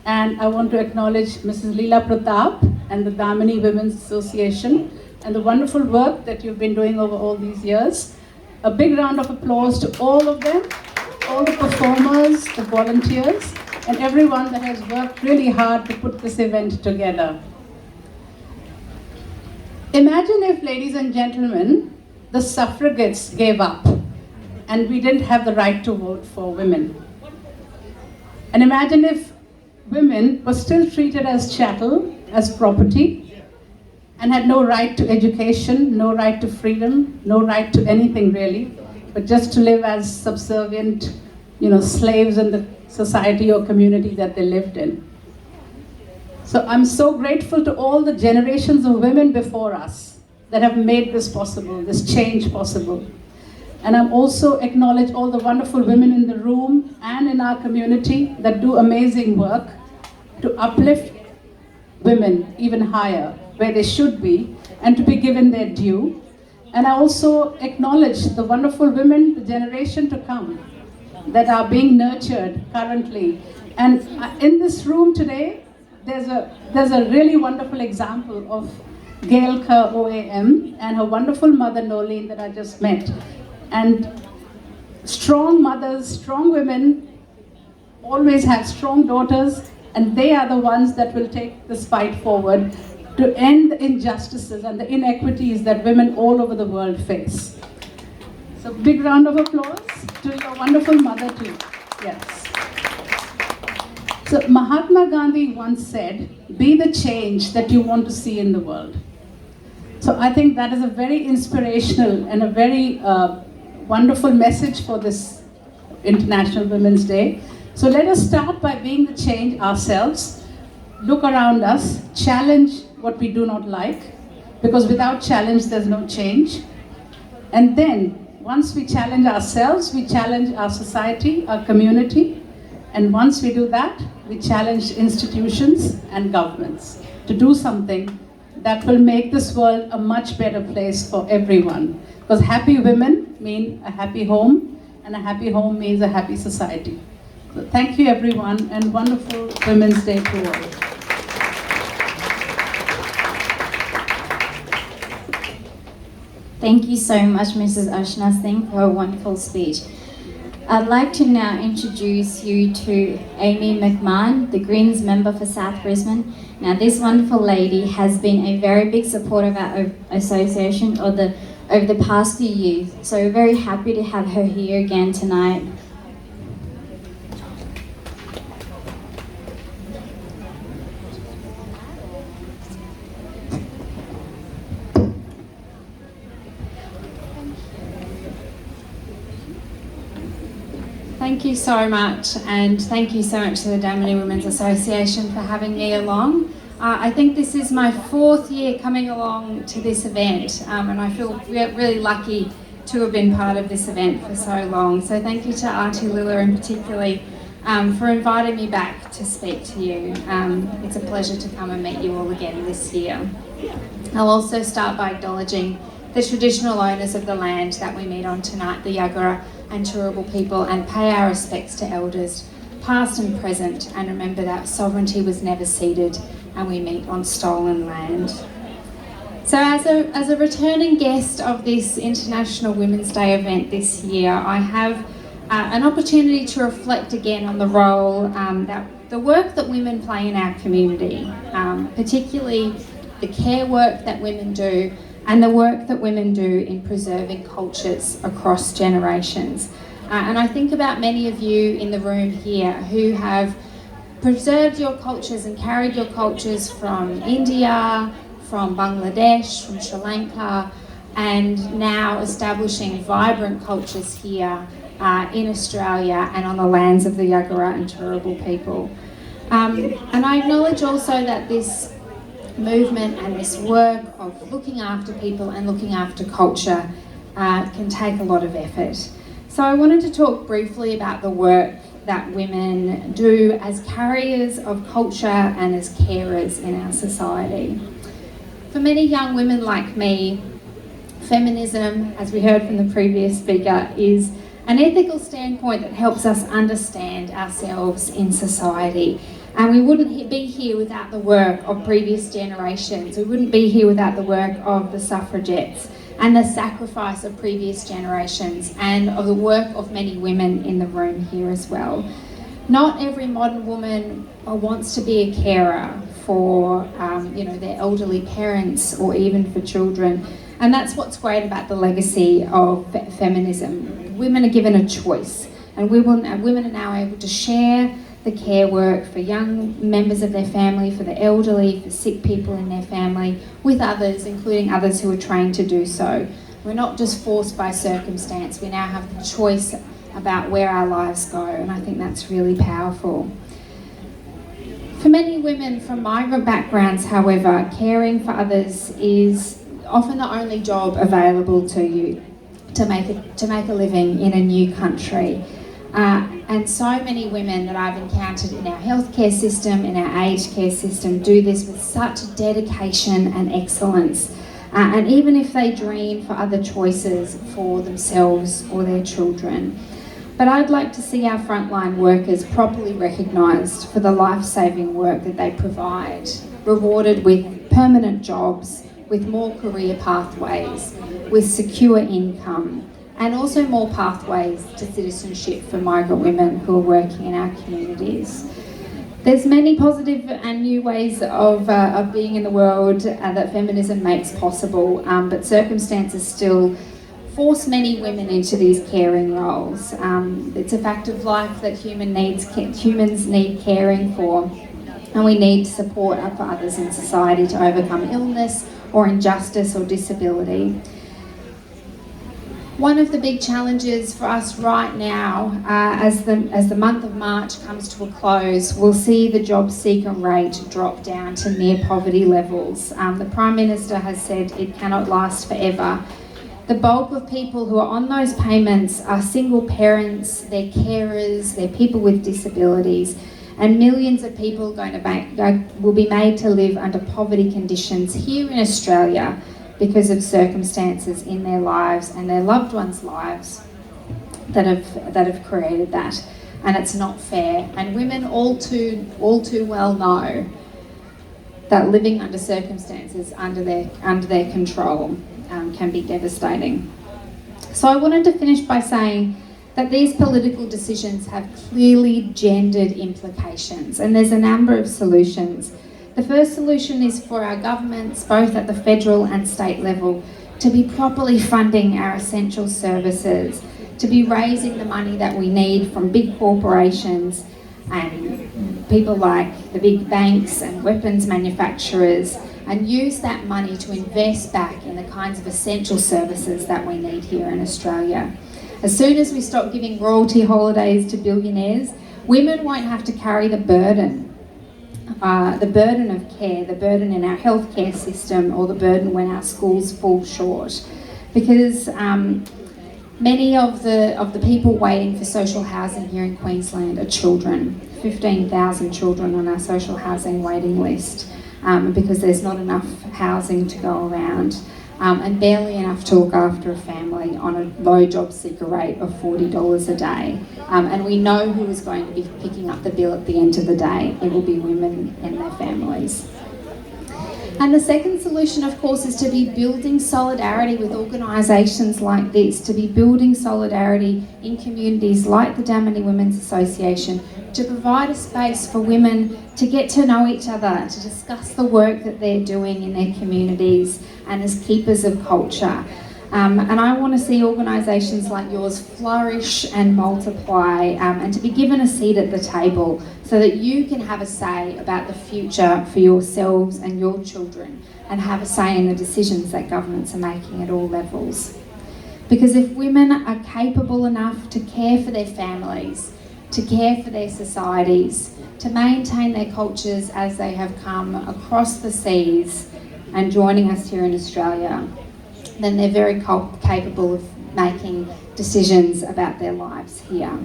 And I want to acknowledge Mrs. Lila Pratap and the Damini Women's Association and the wonderful work that you've been doing over all these years. A big round of applause to all of them, all the performers, the volunteers, and everyone that has worked really hard to put this event together. Imagine if, ladies and gentlemen, the suffragettes gave up and we didn't have the right to vote for women. And imagine if women were still treated as chattel, as property, and had no right to education, no right to freedom, no right to anything really, but just to live as subservient, slaves in the society or community that they lived in. So I'm so grateful to all the generations of women before us that have made this possible, this change possible. And I'm also acknowledge all the wonderful women in the room and in our community that do amazing work to uplift women even higher, where they should be, and to be given their due. And I also acknowledge the wonderful women, the generation to come, that are being nurtured currently. And in this room today, there's a really wonderful example of Gail Kerr OAM and her wonderful mother Nolene that I just met. And strong mothers, strong women always have strong daughters, and they are the ones that will take this fight forward to end the injustices and the inequities that women all over the world face. So big round of applause to your wonderful mother too. Yes. So Mahatma Gandhi once said, "Be the change that you want to see in the world." So I think that is a very inspirational and a very wonderful message for this International Women's Day. So let us start by being the change ourselves. Look around us, challenge what we do not like, because without challenge there's no change. And then once we challenge ourselves, we challenge our society, our community, And once we do that, we challenge institutions and governments to do something that will make this world a much better place for everyone. Because happy women mean a happy home, and a happy home means a happy society. So thank you everyone, and wonderful Women's Day to all. Thank you so much, Mrs. Ashna Singh, for a wonderful speech. I'd like to now introduce you to Amy McMahon, the Greens member for South Brisbane. Now, this wonderful lady has been a very big supporter of our association over the past few years. So we're very happy to have her here again tonight. Thank you so much, and thank you so much to the Damini Women's Association for having me along. I think this is my 4th year coming along to this event, and I feel really lucky to have been part of this event for so long. So thank you to Auntie Lila in particularly for inviting me back to speak to you. It's a pleasure to come and meet you all again this year. I'll also start by acknowledging the traditional owners of the land that we meet on tonight, the Yagara and Turrbal people, and pay our respects to elders, past and present, and remember that sovereignty was never ceded and we meet on stolen land. So as a returning guest of this International Women's Day event this year, I have an opportunity to reflect again on the role, the work that women play in our community, particularly the care work that women do, and the work that women do in preserving cultures across generations. And I think about many of you in the room here who have preserved your cultures and carried your cultures from India, from Bangladesh, from Sri Lanka, and now establishing vibrant cultures here in Australia and on the lands of the Yagara and Turrbal people. And I acknowledge also that this movement and this work of looking after people and looking after culture can take a lot of effort. So I wanted to talk briefly about the work that women do as carriers of culture and as carers in our society. For many young women like me, feminism, as we heard from the previous speaker, is an ethical standpoint that helps us understand ourselves in society. And we wouldn't be here without the work of previous generations. We wouldn't be here without the work of the suffragettes and the sacrifice of previous generations and of the work of many women in the room here as well. Not every modern woman wants to be a carer for their elderly parents or even for children. And that's what's great about the legacy of feminism. Women are given a choice, and women are now able to share the care work for young members of their family, for the elderly, for sick people in their family, with others, including others who are trained to do so. We're not just forced by circumstance, we now have the choice about where our lives go, and I think that's really powerful. For many women from migrant backgrounds, however, caring for others is often the only job available to you to make a living in a new country. And so many women that I've encountered in our healthcare system, in our aged care system, do this with such dedication and excellence. And even if they dream for other choices for themselves or their children. But I'd like to see our frontline workers properly recognised for the life-saving work that they provide, rewarded with permanent jobs, with more career pathways, with secure income, and also more pathways to citizenship for migrant women who are working in our communities. There's many positive and new ways of being in the world that feminism makes possible, but circumstances still force many women into these caring roles. It's a fact of life that humans need caring for, and we need support for others in society to overcome illness or injustice or disability. One of the big challenges for us right now, as the month of March comes to a close, we'll see the job seeker rate drop down to near poverty levels. The Prime Minister has said it cannot last forever. The bulk of people who are on those payments are single parents, they're carers, they're people with disabilities, and millions of people will be made to live under poverty conditions here in Australia because of circumstances in their lives and their loved ones' lives that have created that. And it's not fair. And women all too well know that living under circumstances under their control can be devastating. So I wanted to finish by saying that these political decisions have clearly gendered implications, and there's a number of solutions. The first solution is for our governments, both at the federal and state level, to be properly funding our essential services, to be raising the money that we need from big corporations and people like the big banks and weapons manufacturers, and use that money to invest back in the kinds of essential services that we need here in Australia. As soon as we stop giving royalty holidays to billionaires, women won't have to carry the burden of care, the burden in our healthcare system, or the burden when our schools fall short. Because many of the people waiting for social housing here in Queensland are children. 15,000 children on our social housing waiting list, because there's not enough housing to go around, and barely enough to look after a family on a low job seeker rate of $40 a day. And we know who is going to be picking up the bill at the end of the day. It will be women and their families. And the second solution, of course, is to be building solidarity with organisations like this, to be building solidarity in communities like the Damini Women's Association, to provide a space for women to get to know each other, to discuss the work that they're doing in their communities and as keepers of culture. And I want to see organisations like yours flourish and multiply, and to be given a seat at the table so that you can have a say about the future for yourselves and your children, and have a say in the decisions that governments are making at all levels. Because if women are capable enough to care for their families, to care for their societies, to maintain their cultures as they have come across the seas and joining us here in Australia, then they're very capable of making decisions about their lives here.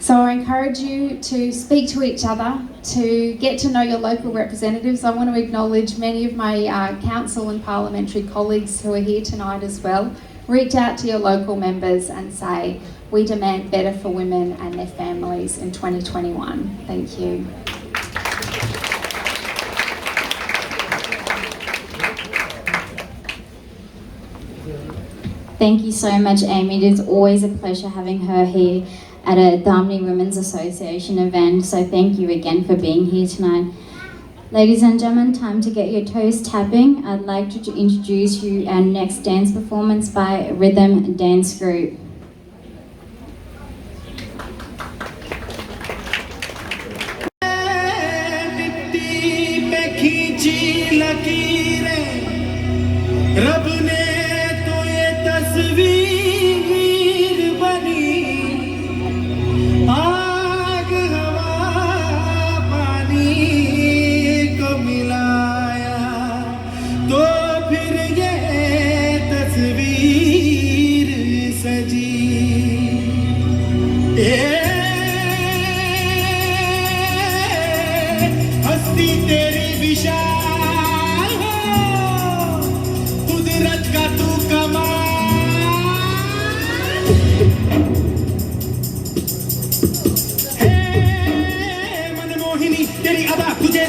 So I encourage you to speak to each other, to get to know your local representatives. I want to acknowledge many of my council and parliamentary colleagues who are here tonight as well. Reach out to your local members and say, we demand better for women and their families in 2021. Thank you. Thank you so much, Amy. It is always a pleasure having her here at a Damini Women's Association event. So thank you again for being here tonight. Ladies and gentlemen, time to get your toes tapping. I'd like to introduce you our next dance performance by Rhythm Dance Group.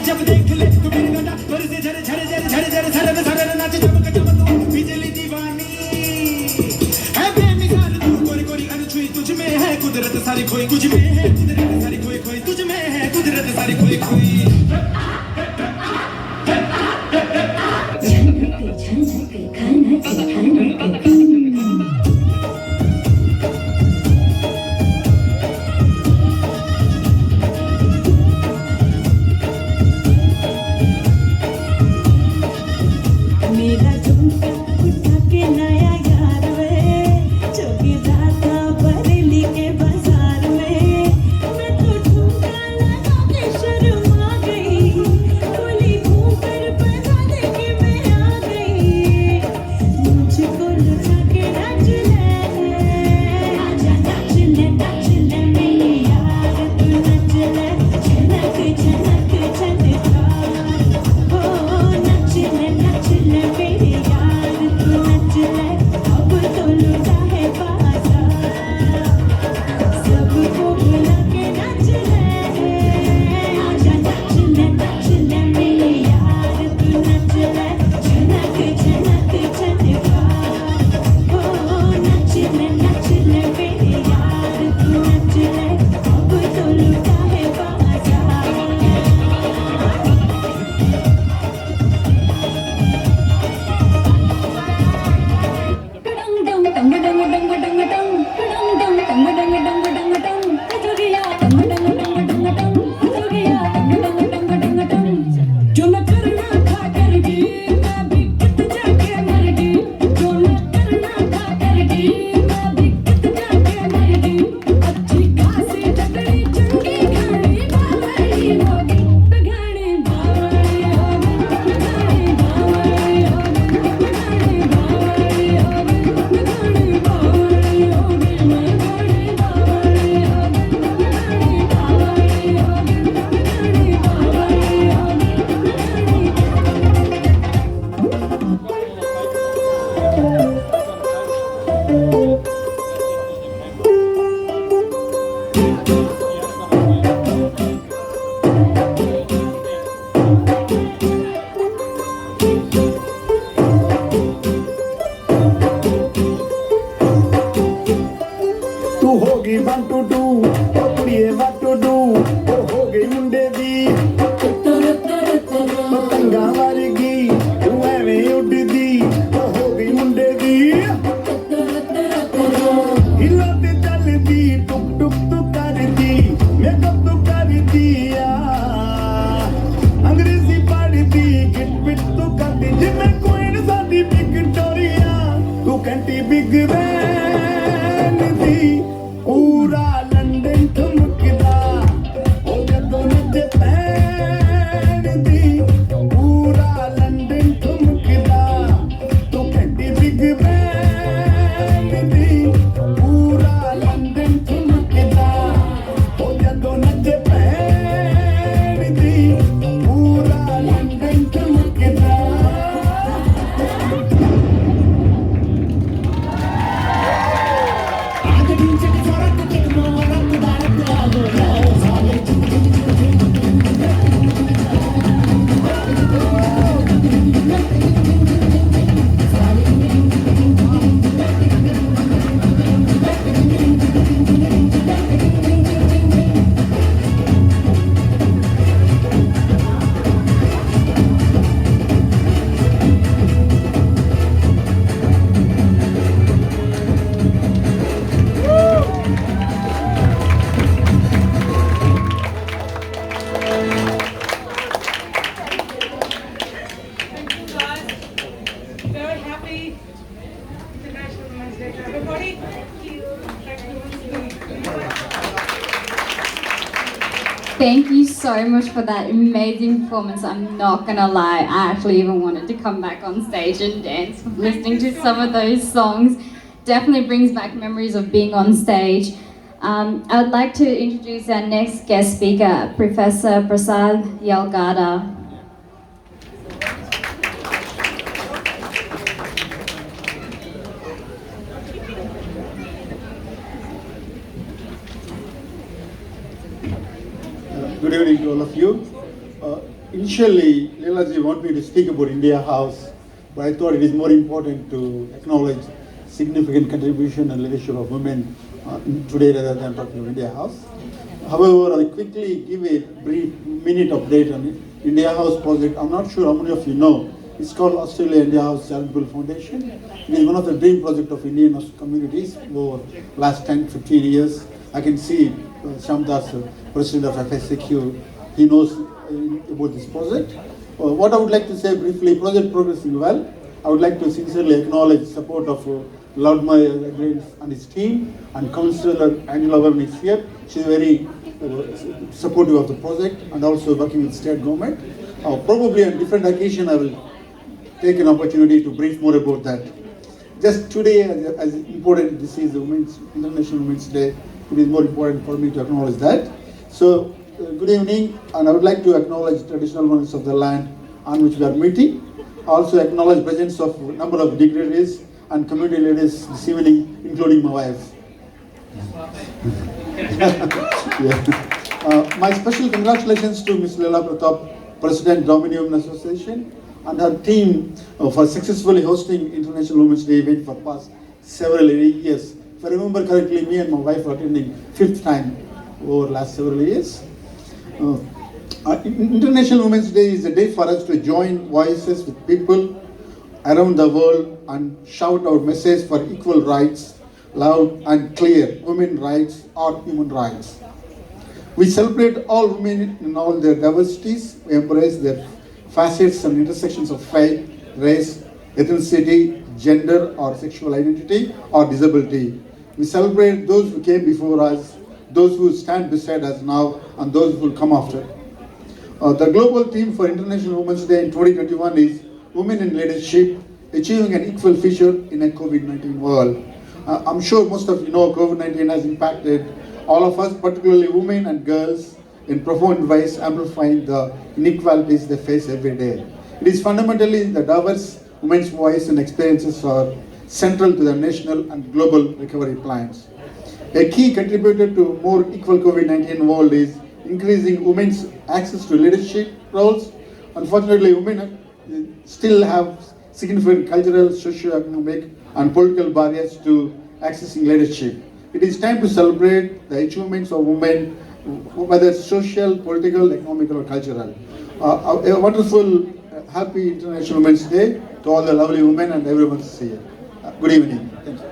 जब देख ले तो मेरी गंडा पर से झरे झरे झरे झरे झरे झरे झरे नाच चमक चमक बिजली दीवानी है बेमिसाल तू कोरी कोरी अनछुई तुझ में है कुदरत सारी खोई तुझ में है कुदरत सारी खोई खोई तुझ में है कुदरत सारी खोई खोई बाजार में मैं तो ठुमका लगा के शर्मा गई। तू होगी 1 to 2 O कुड़िए what to do ओ हो गई मुंडे दी पतंगा वर्गी तू एवें उड़दी ओ हो गई मुंडे दी हिला ते चलदी टुक टुक तू करदी मेकअप तू करदी अंग्रेजी पढ़दी गिट पिट तू करदी जिम्मे क्वीन साडी विक्टोरिया तू कंटी बिग वैन दी पूरा लंदन ठुमकदा ओ जदों नचे पैण दी पूरा लंदन ठुमकदा तू कंटी बिग वैन दी पूरा लंदन ठुमकदा ओ जदों नचे पैण दी पूरा London ठुमकदा Very happy International Women's Day to everybody. Thank you so much for that amazing performance. I'm not gonna lie, I actually even wanted to come back on stage and dance. Listening to some of those songs definitely brings back memories of being on stage. I'd like to introduce our next guest speaker, Professor Prasad Yalgada. Good evening to all of you. Initially, Lila ji wanted me to speak about India House, but I thought it is more important to acknowledge significant contribution and leadership of women today rather than talking about India House. However, I'll quickly give a brief minute update on India House project. I'm not sure how many of you know. It's called Australia India House Charitable Foundation. It is one of the dream projects of Indian communities over last 10-15 years. I can see Shamdas, President of FSCQ, he knows about this project. What I would like to say briefly, project progressing well. I would like to sincerely acknowledge support of Lord Mayor and his team, and Councillor Angela Varun is here. She is very supportive of the project and also working with state government. Probably on different occasion I will take an opportunity to brief more about that. Just today, as important, this is the International Women's Day, it is more important for me to acknowledge that. So, good evening, and I would like to acknowledge traditional owners of the land on which we are meeting. Also acknowledge presence of a number of dignitaries and community leaders this evening, including my wife. My special congratulations to Ms. Lila Pratap, President Damini Women Association, and her team for successfully hosting International Women's Day event for past several years. If I remember correctly, me and my wife are attending 5th time over last several years. International Women's Day is a day for us to join voices with people around the world and shout our message for equal rights, loud and clear. Women's rights are human rights. We celebrate all women in all their diversities. We embrace their facets and intersections of faith, race, ethnicity, gender or sexual identity or disability. We celebrate those who came before us, those who stand beside us now, and those who will come after. The global theme for International Women's Day in 2021 is Women in Leadership, Achieving an Equal Future in a COVID-19 World. I'm sure most of you know COVID-19 has impacted all of us, particularly women and girls, in profound ways, amplifying the inequalities they face every day. It is fundamentally the diverse women's voice and experiences are central to the national and global recovery plans. A key contributor to more equal COVID-19 world is increasing women's access to leadership roles. Unfortunately, women still have significant cultural, socio-economic and political barriers to accessing leadership. It is time to celebrate the achievements of women, whether social, political, economic or cultural. A wonderful, happy International Women's Day to all the lovely women and everyone here. Good evening. Thank you.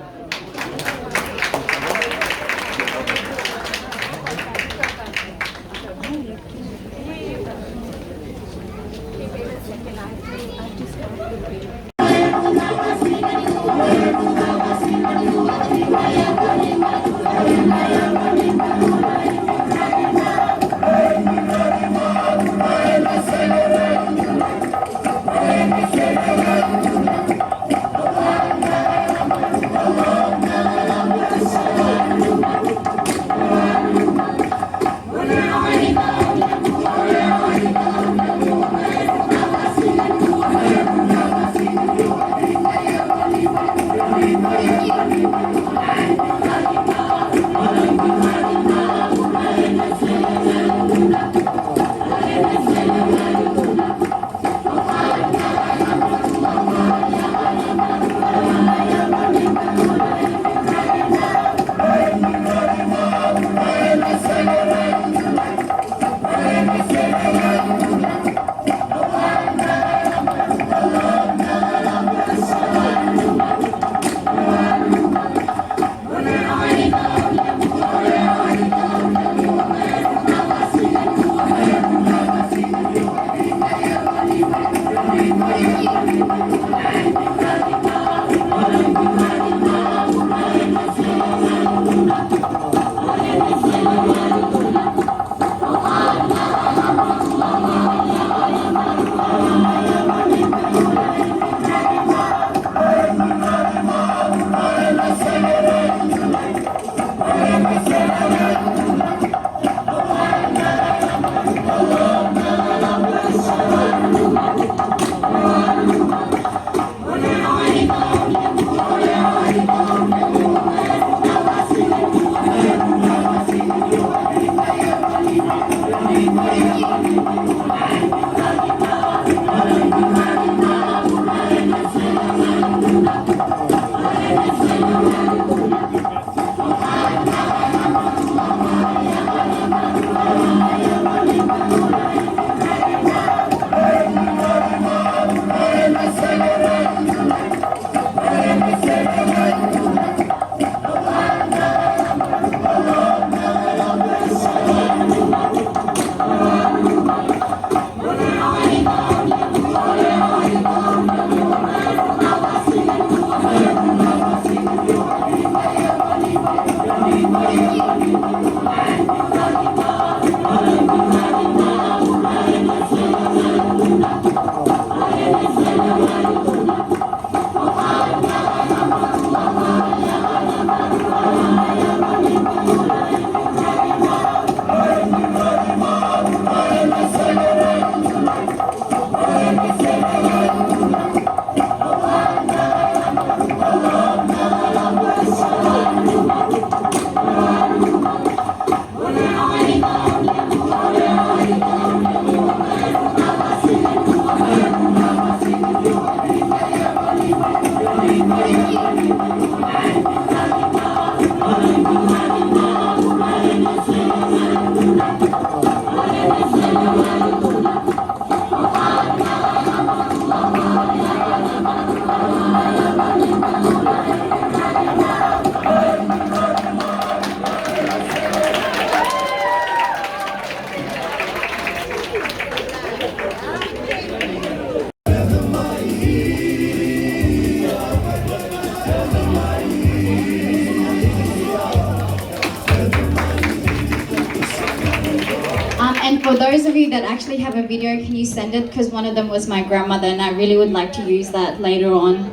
And for those of you that actually have a video, can you send it? Because one of them was my grandmother and I really would like to use that later on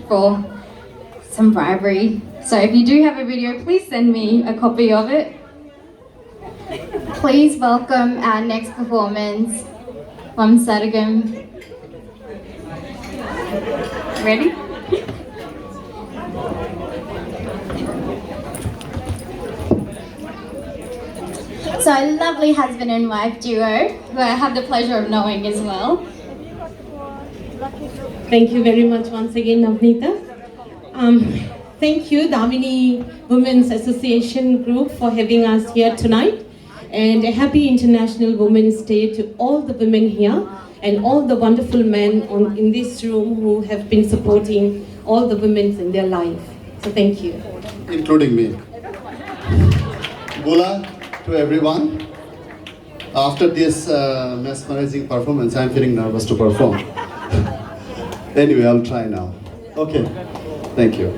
for some bribery. So if you do have a video, please send me a copy of it. Please welcome our next performance from Sargam. Ready? So a lovely husband and wife duo, who I have the pleasure of knowing as well. Thank you very much once again, Navneeta. Thank you, Damini Women's Association Group, for having us here tonight. And a happy International Women's Day to all the women here and all the wonderful men in this room who have been supporting all the women in their life. So thank you. Including me. Bula to everyone. After this mesmerizing performance, I'm feeling nervous to perform. Anyway, I'll try now. Okay, thank you.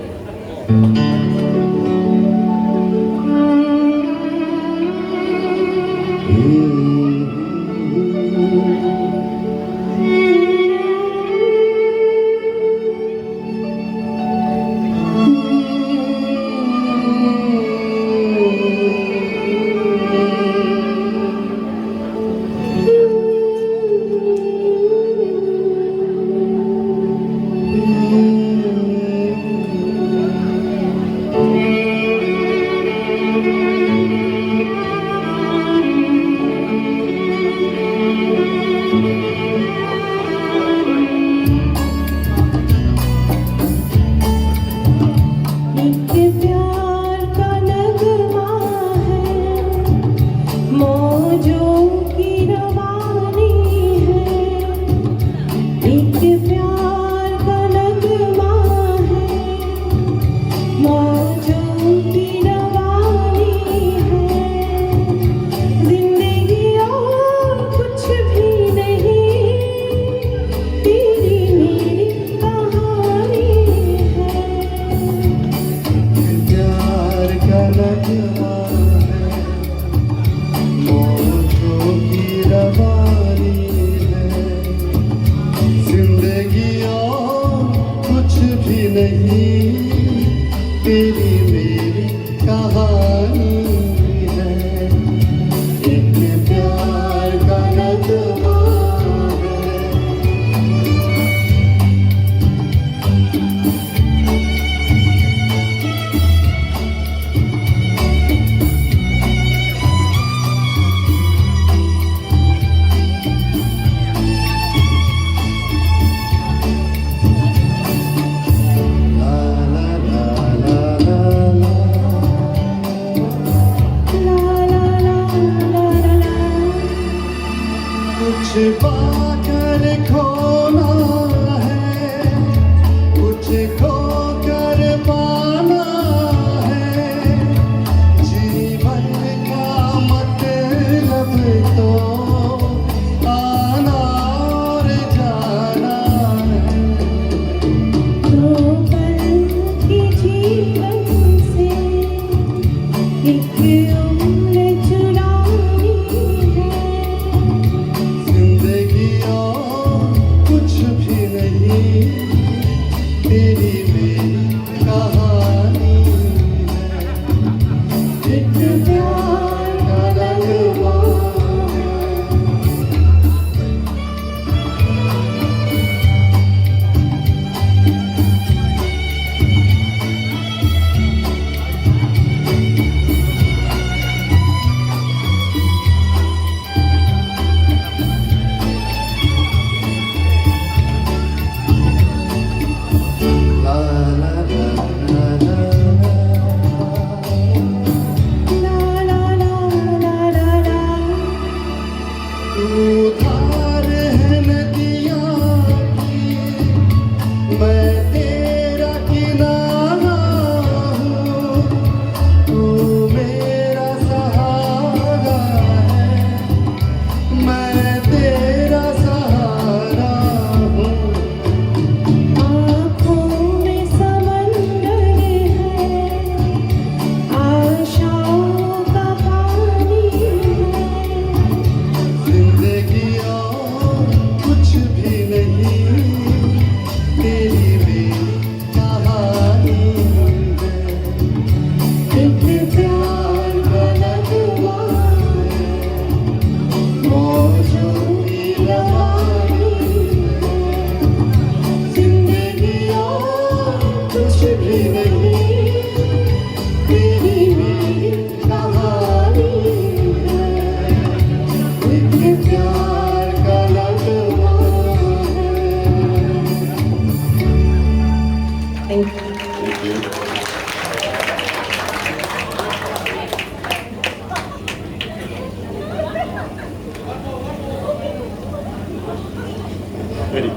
Ready?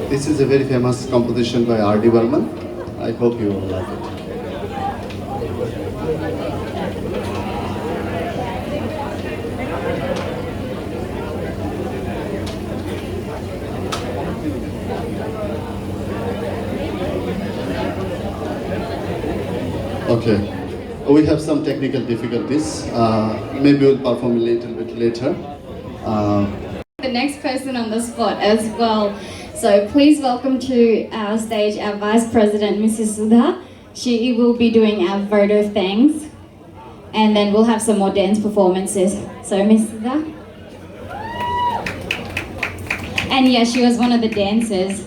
This is a very famous composition by R.D. Burman. I hope you will like it. Okay, we have some technical difficulties. Maybe we'll perform a little bit later. The next person on the spot as well. So please welcome to our stage our Vice President, Mrs. Sudha. She will be doing our vote of thanks. And then we'll have some more dance performances. So Miss Sudha. And yeah, she was one of the dancers.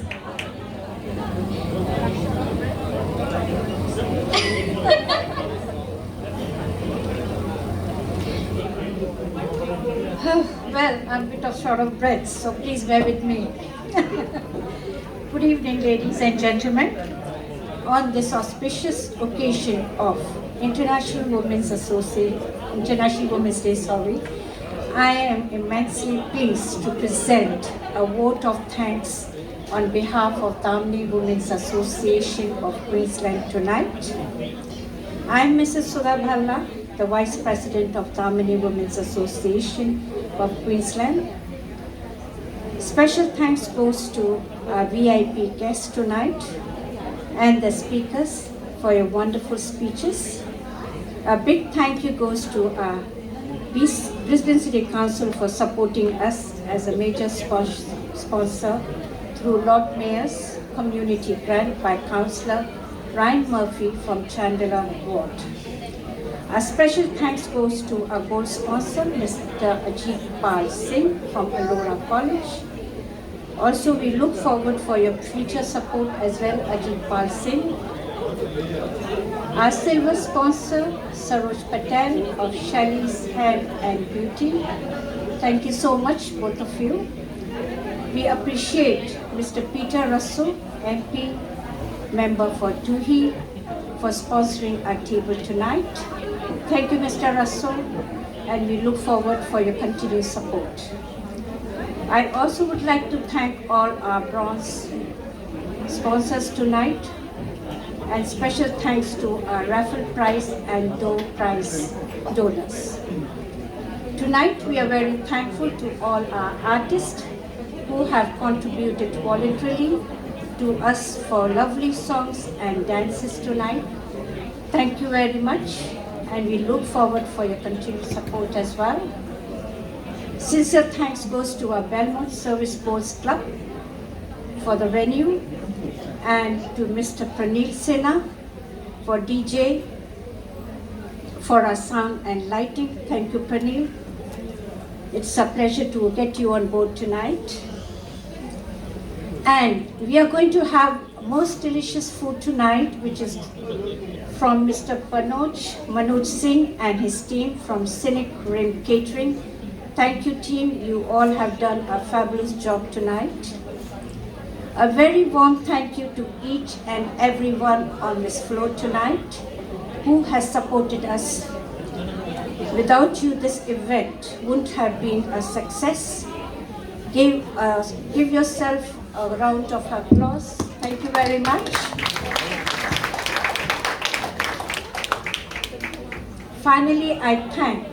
Well, I'm a bit of short of breath, so please bear with me. Good evening, ladies and gentlemen. On this auspicious occasion of International Women's Day, I am immensely pleased to present a vote of thanks on behalf of Damini Women's Association of Queensland tonight. I am Mrs. Sudha Bhalla, the Vice President of Damini Women's Association of Queensland. Special thanks goes to our VIP guests tonight and the speakers for your wonderful speeches. A big thank you goes to our Brisbane City Council for supporting us as a major sponsor through Lord Mayor's Community Grant by Councillor Ryan Murphy from Chandler Ward. A special thanks goes to our gold sponsor, Mr. Ajit Pal Singh from Alora College. Also, we look forward for your future support as well, Ajit Pal Singh. Our silver sponsor, Saroj Patel of Shelley's Hair and Beauty. Thank you so much, both of you. We appreciate Mr. Peter Russell, MP, member for Tuhi, for sponsoring our table tonight. Thank you, Mr. Russell, and we look forward for your continued support. I also would like to thank all our bronze sponsors tonight, and special thanks to our raffle prize and door prize donors. Tonight, we are very thankful to all our artists who have contributed voluntarily to us for lovely songs and dances tonight. Thank you very much, and we look forward for your continued support as well. Sincere thanks goes to our Belmont Service Boards Club for the venue, and to Mr. Pranil Sinha for DJ, for our sound and lighting. Thank you, Pranil. It's a pleasure to get you on board tonight. And we are going to have most delicious food tonight, which is from Mr. Manoj Singh and his team from Cynic Rim Catering. Thank you, team. You all have done a fabulous job tonight. A very warm thank you to each and everyone on this floor tonight who has supported us. Without you, this event wouldn't have been a success. Give yourself a round of applause. Thank you very much. Finally, I thank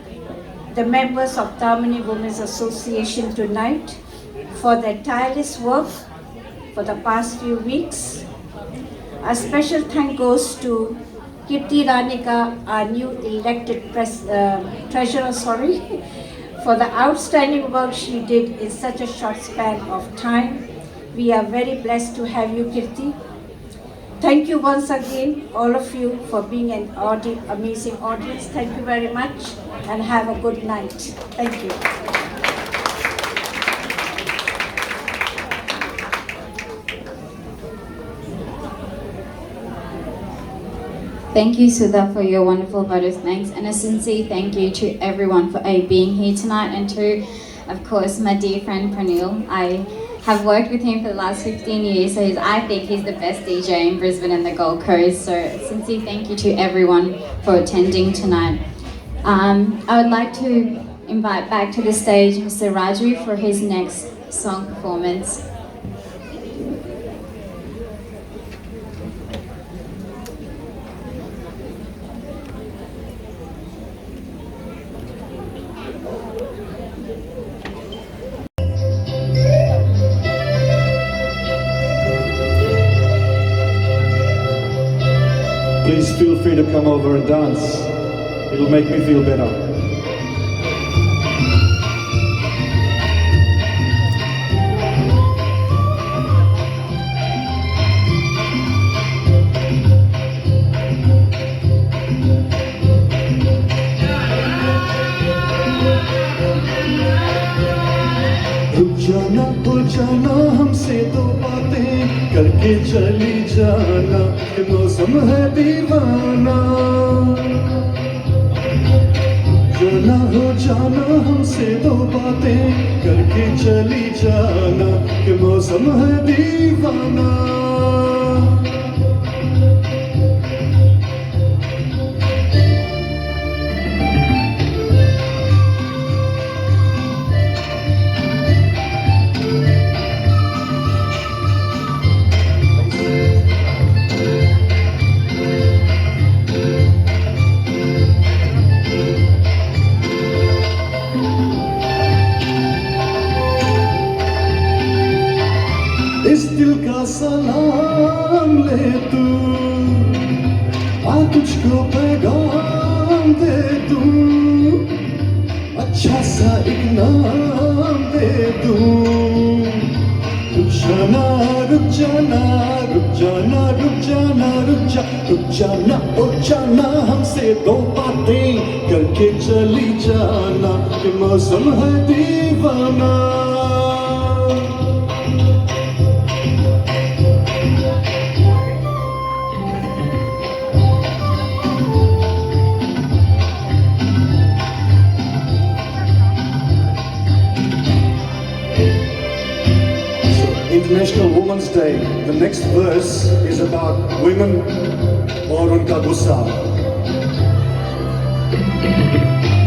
the members of Damini Women's Association tonight for their tireless work for the past few weeks. A special thank goes to Kirti Ranika, our new elected treasurer, for the outstanding work she did in such a short span of time. We are very blessed to have you, Kirti. Thank you once again, all of you, for being an amazing audience. Thank you very much, and have a good night. Thank you. Thank you, Sudha, for your wonderful vote of thanks, and a sincere thank you to everyone for being here tonight, and to, of course, my dear friend Pranil. I have worked with him for the last 15 years, so I think he's the best DJ in Brisbane and the Gold Coast. So, a sincere thank you to everyone for attending tonight. I would like to invite back to the stage Mr. Raju for his next song performance. Please feel free to come over and dance. It'll make me feel better. रुक जाना हो जाना हमसे दो बातें करके चली जाना कि मौसम है दीवाना जाना हो जाना हमसे दो बातें करके चली जाना कि मौसम है दीवाना इस दिल का सलाम ले तू आ तुझको पैगाम दे दूं अच्छा सा एक नाम दे दूं रुक जाना रुक जाना रुक जाना रुक जाना रुक जाना ओ जाना हमसे दो बातें करके चली जाना कि मौसम है दीवाना International Women's Day. The next verse is about women और उनका गुस्सा.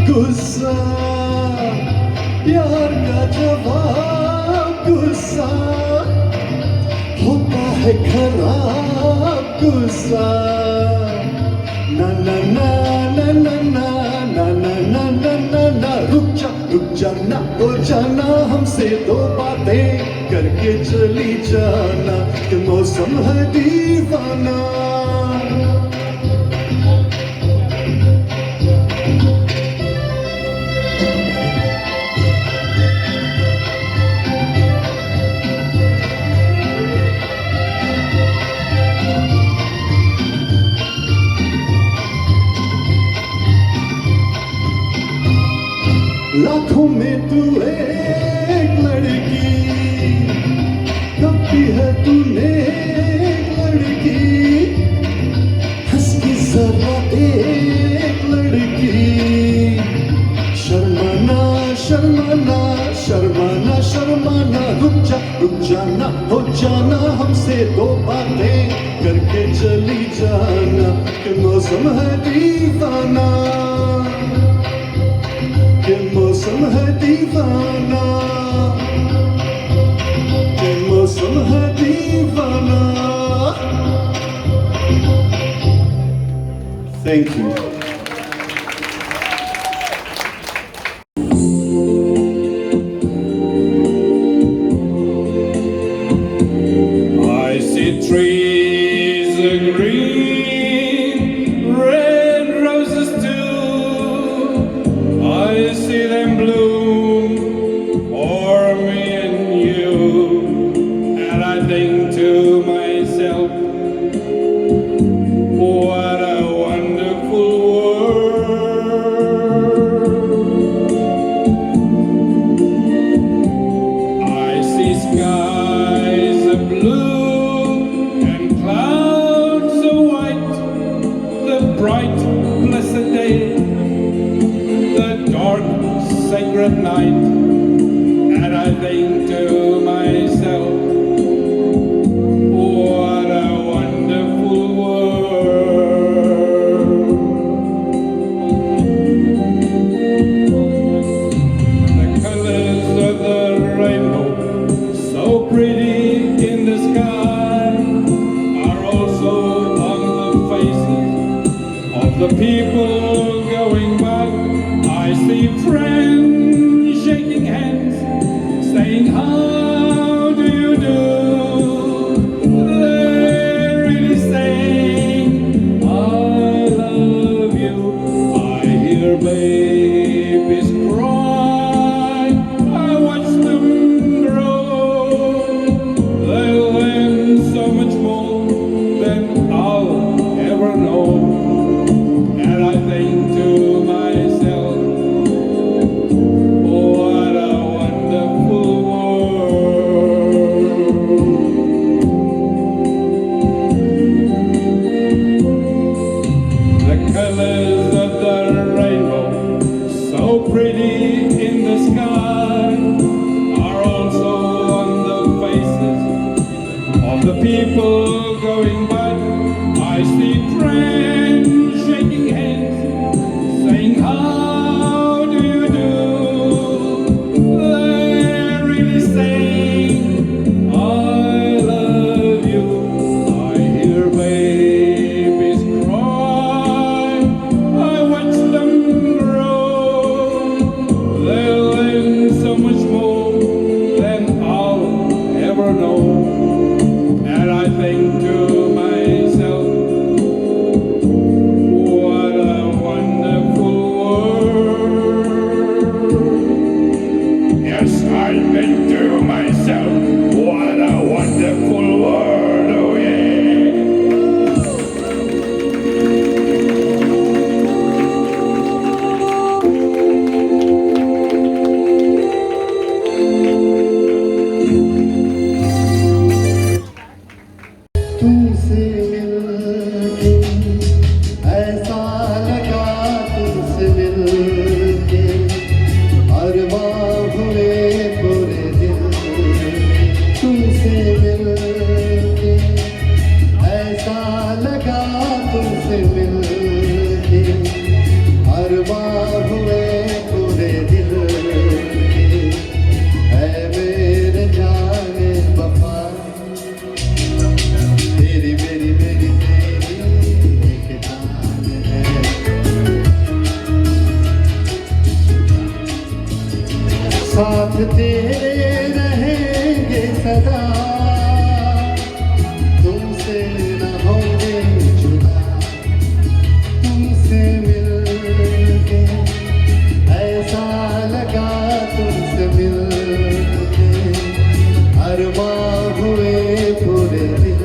गुस्सा प्यार का जवाब गुस्सा होता है खराब गुस्सा. ना ना ना ना ना ना ना ना ना ना ना ना रुक जाना ओ जाना हमसे दो बातें करके चली जाना कि मौसम है दीवाना लाखों में तू एक लड़की कभी है तूने एक लड़की हंस की जरा एक लड़की शर्माना शर्माना शर्माना शर्माना रुक जाना हो जाना हमसे दो बातें करके चली जाना कि मौसम है दीवाना कि मौसम है दीवाना कि मौसम है दीवाना. Thank you. I see trees are green, red roses too. I see them bloom for me and you, and I think to myself, what a wonderful world. I see skies of blue and clouds of white, the bright blessed day, the dark sacred night, and I think to myself, what a wonderful world. the people going by. I see friends shaking hands, saying, how do you do? They're really saying, I love you. I hear babies cry, I watch them grow. They learn so much more than I'll ever know. And I think to myself, what a wonderful world. The colors of the rainbow, so pretty in the sky, are also on the faces of the people going by. I see friends shaking hands, saying, how do you do? They're really saying, I love you. I hear babies cry, I watch them grow. They learn so much more than I'll ever know. And I think to myself, what a wonderful world. Yes, I think to myself, what a wonderful world. Oh yeah. तुमसे मिलके ऐसा लगा तुमसे मिलके अरमां हुए पूरे दिल तुमसे मिलके ऐसा लगा तुमसे मिलके अरमां हुए पूरे दिल है मेरे जाने वफा तेरी मेरी मेरी तेरी एक जान है साथ तेरे रहेंगे सदा तुमसे न होंगे जुदा तुमसे मिलके ऐसा लगा तुमसे मिलके अरमां हुए पूरे दिल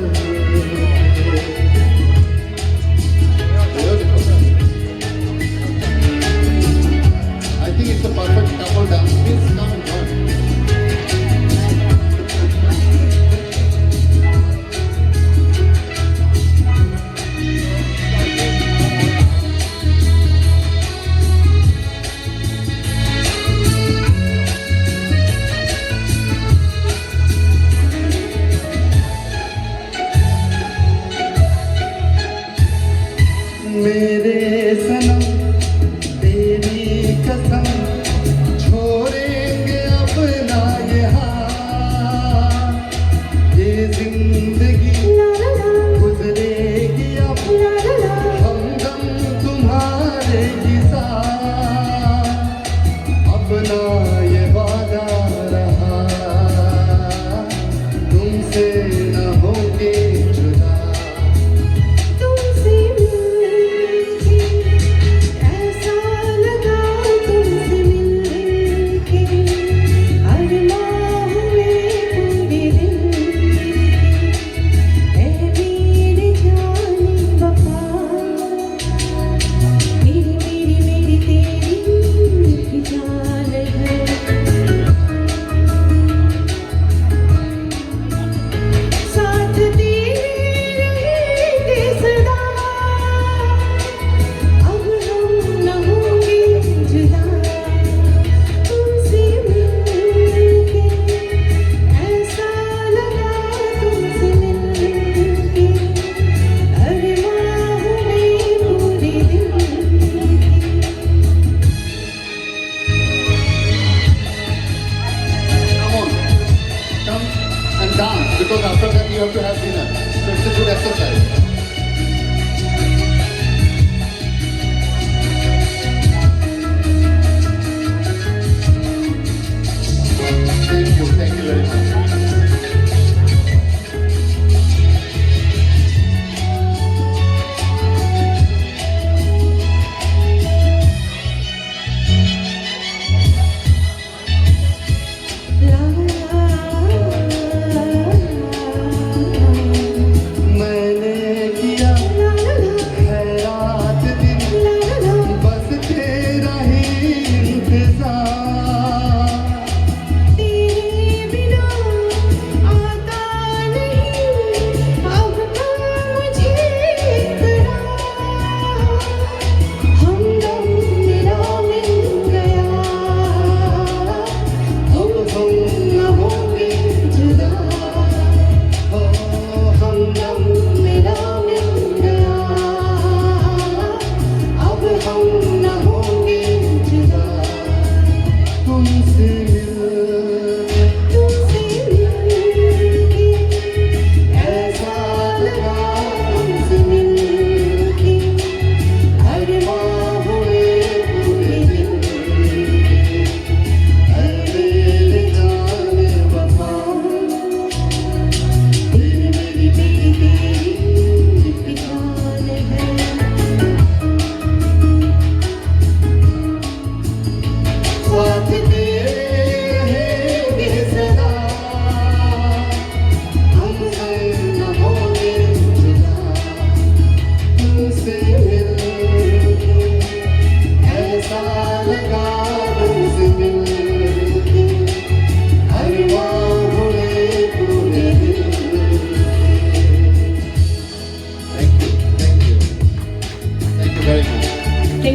I think it's a perfect couple dance. Please come and join. मेरे सनम तेरी कसम छोड़ेंगे अपना यहाँ ये जिंदगी गुजरेगी अब हमदम तुम्हारे ही साथ अपना ये वादा रहा तुमसे न होंगे जुदा तुमसे मिलके ऐसा लगा तुमसे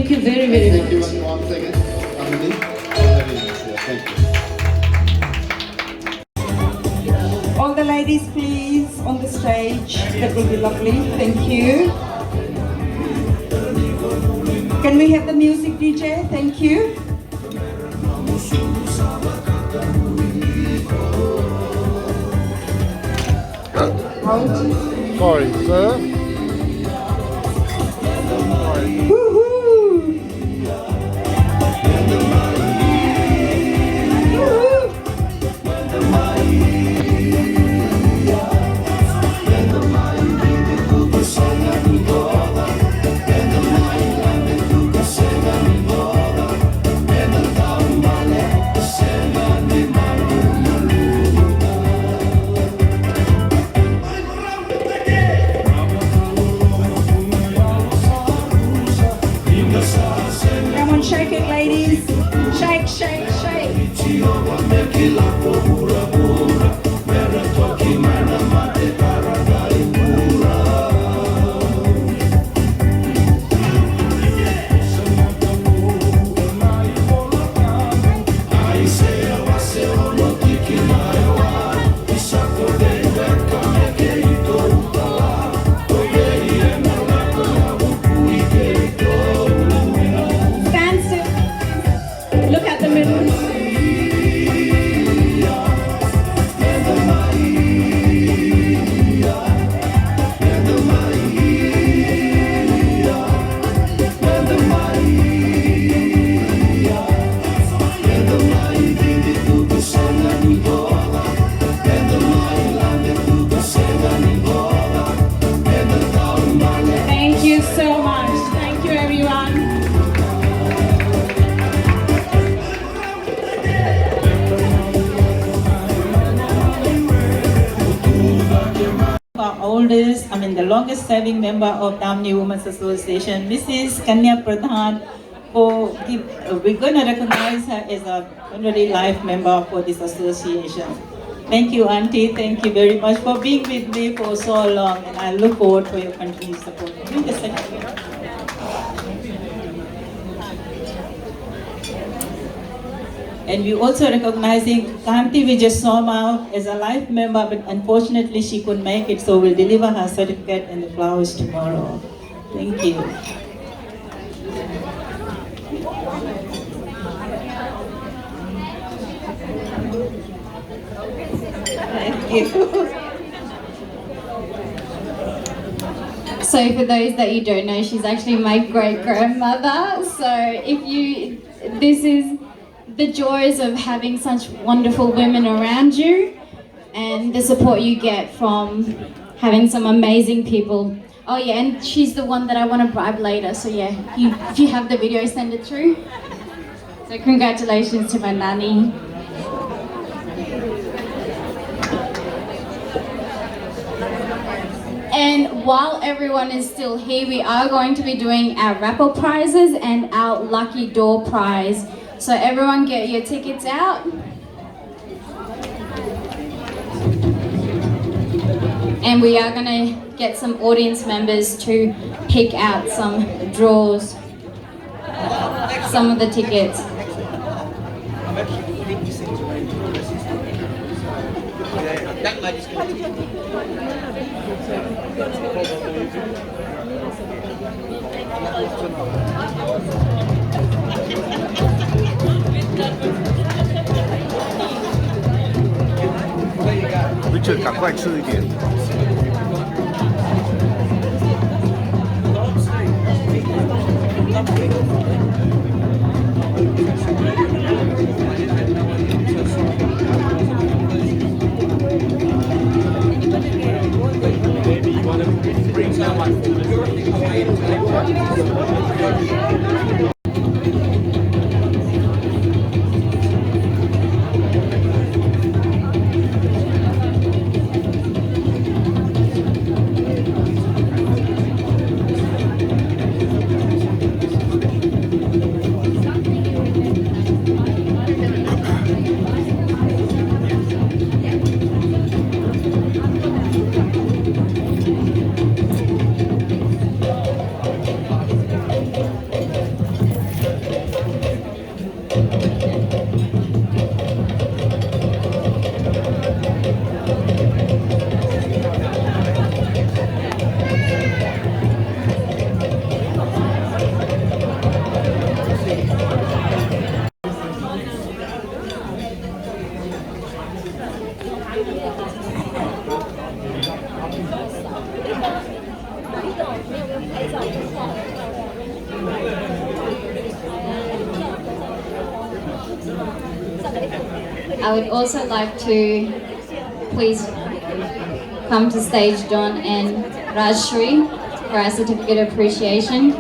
Thank you very, very Thank you much. once again, Damini. Very nice. Thank you. All the ladies, please, on the stage. That will be lovely. Thank you. Can we have the music, DJ? Thank you. Sorry, sir. Come on, shake it, ladies. Shake, shake, shake. Stand still. Look at the middle. Thank you so much. Thank you, everyone. Our oldest, the longest serving member of Damini Women's Association, Mrs. Kanya Pradhan, we're going to recognize her as a honorary life member for this association. Thank you, Auntie. Thank you very much for being with me for so long, and I look forward for your continued support. Bring a second. And we also recognizing Kanti Vijayasoma as a life member, but unfortunately she couldn't make it, so we'll deliver her certificate and the flowers tomorrow. Thank you. Thank you. So for those that you don't know, she's actually my great-grandmother. So this is the joys of having such wonderful women around you and the support you get from having some amazing people. Oh yeah, and she's the one that I want to bribe later. So yeah, if you have the video, send it through. So congratulations to my nanny. And while everyone is still here, we are going to be doing our raffle prizes and our lucky door prize. So everyone get your tickets out. And we are gonna get some audience members to pick out some draws, some of the tickets. Richard，赶快吃一点。Maybe you want to bring someone. I would also like to please come to stage Don and Rajshri for our certificate of appreciation.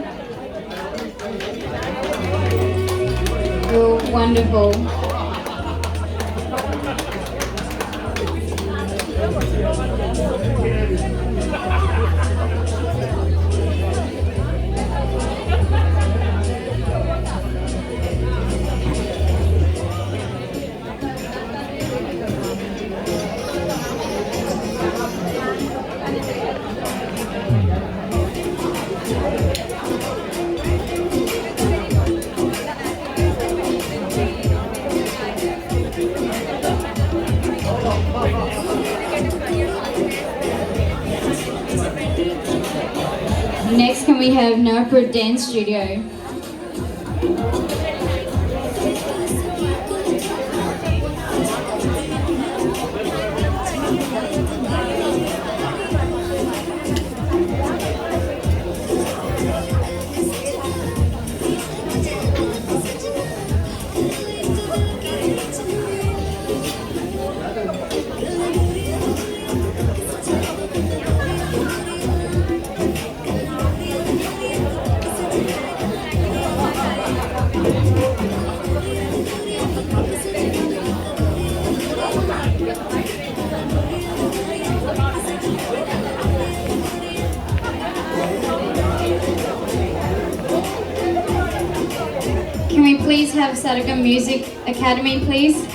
You're wonderful. Next, can we have Nurpur Dance Studio? Can we please have Sargam Music Academy, please?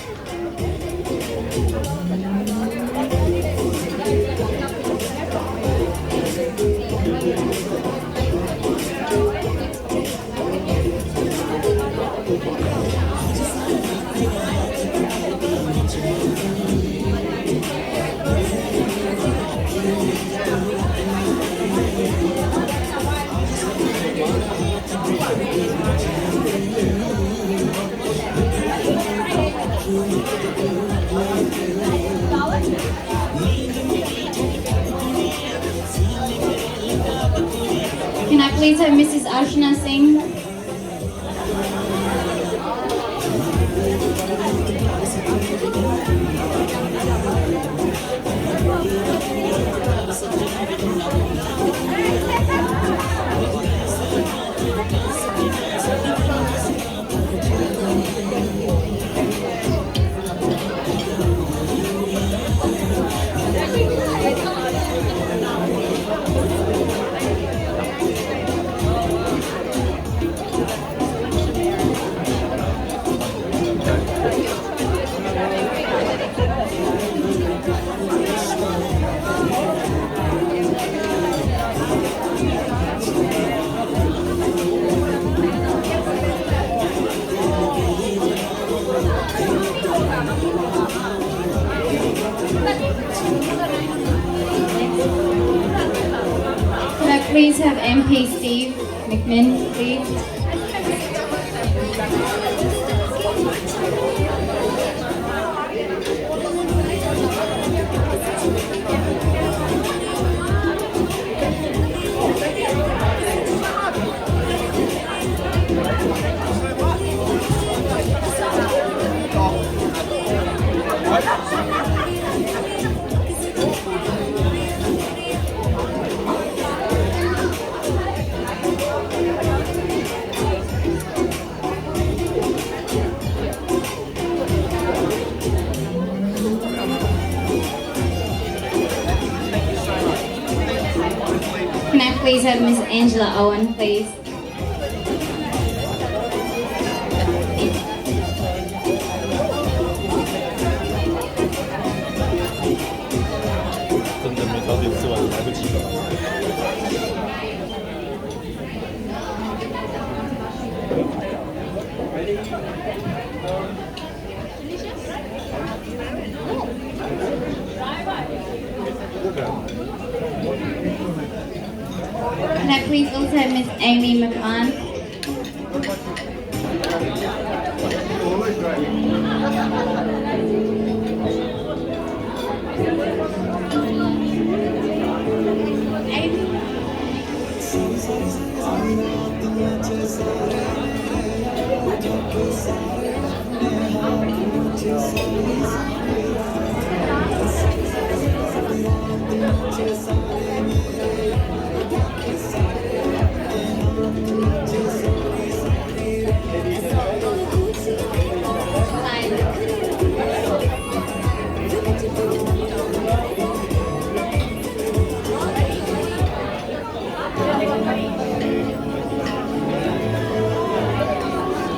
Can I please have Mrs. Arshana Singh? Could I please have MP Steve McMinn, please? Can I please have Miss Angela Owen, please? Can I please also have Miss Amy McMahon?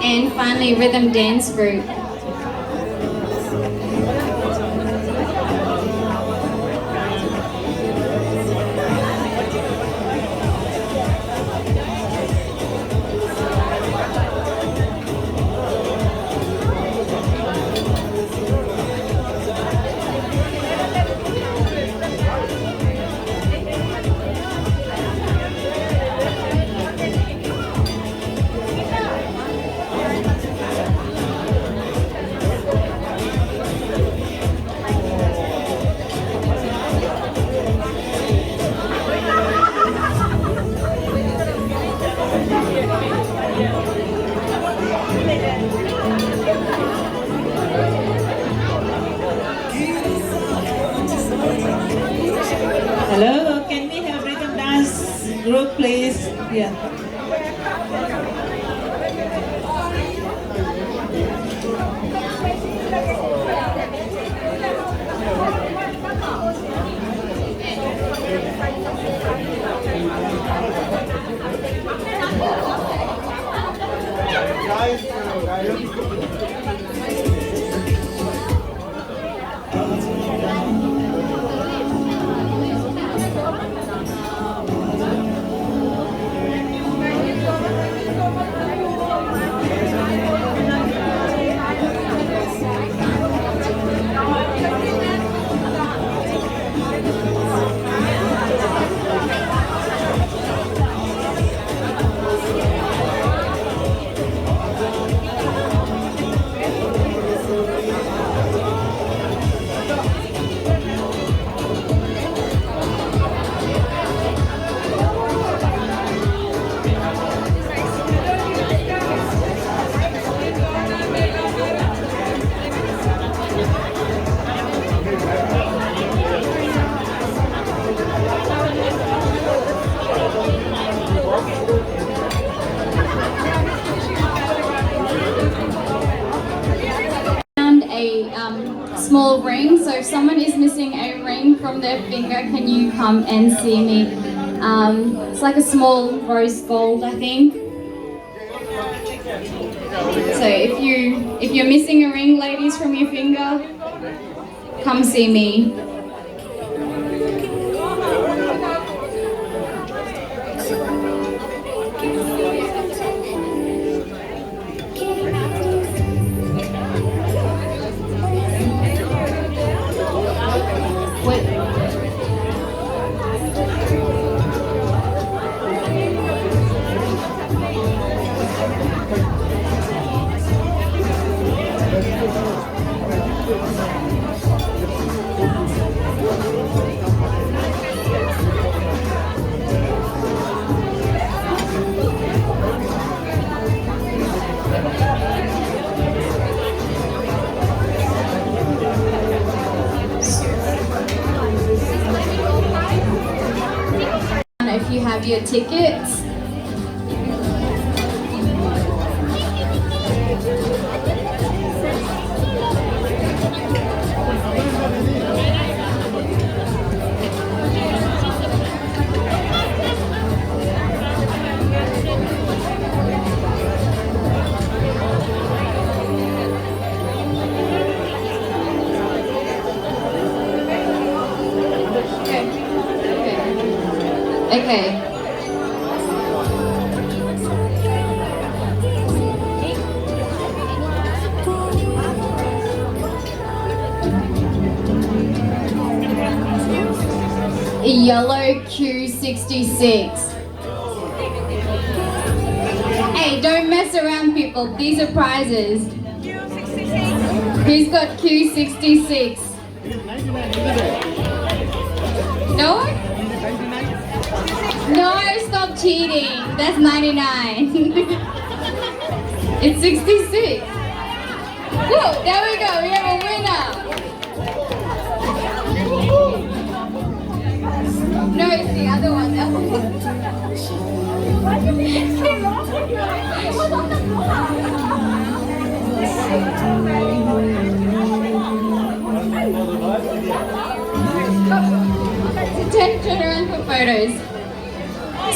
And finally, rhythm dance group. Hello, can we have rhythm dance group, please? Yeah. Small ring, so if someone is missing a ring from their finger, can you come and see me? It's like a small rose gold, I think. So if you're missing a ring, ladies, from your finger, come see me. If you have your tickets. Okay. Yellow Q66. Hey, don't mess around, people. These are prizes. Who's got Q66? No? No, stop cheating. That's 99. It's 66. Whoa, there we go. We have a winner. No, it's the other one. Turn around for photos.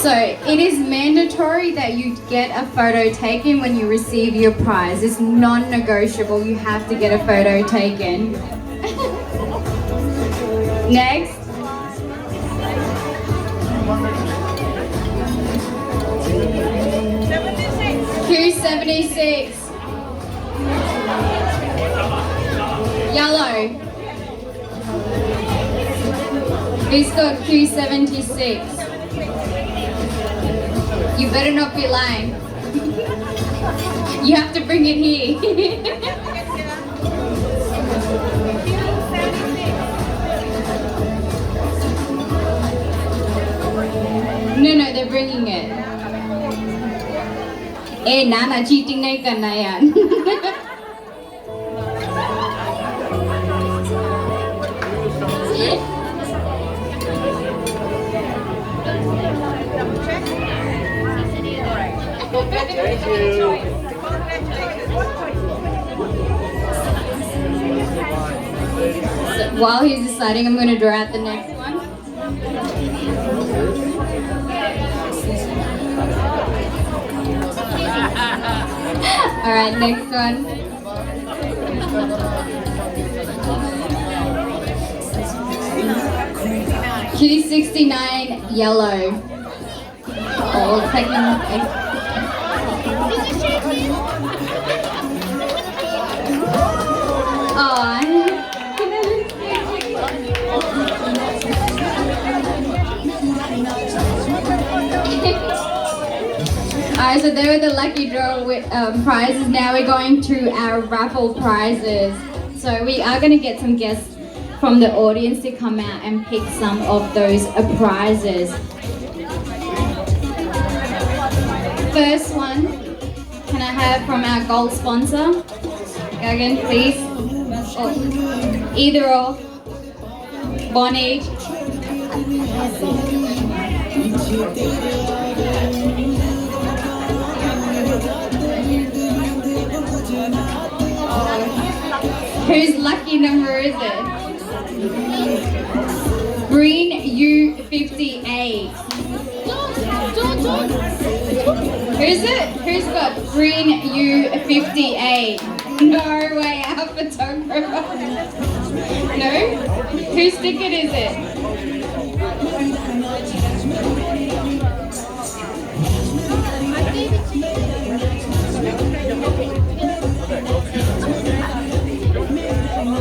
So it is mandatory that you get a photo taken when you receive your prize. It's non-negotiable. You have to get a photo taken. Next. Q76. Yellow. Who's got Q76? You better not be lying. You have to bring it here. No, they're bringing it. Eh, Nana, cheating nahi karna yaar. Thank you. While he's deciding, I'm going to draw out the next one. Alright, next one. Q69 yellow. Oh, Alright, so there were the lucky draw prizes. Now we're going to our raffle prizes. So we are going to get some guests from the audience to come out and pick some of those prizes. First one, can I have from our gold sponsor? Gagan, please. Oh, either or. Bonnie. Whose lucky number is it? Green U58. Who's it? Who's got green U58? No way, our photographer. No? Whose ticket is it?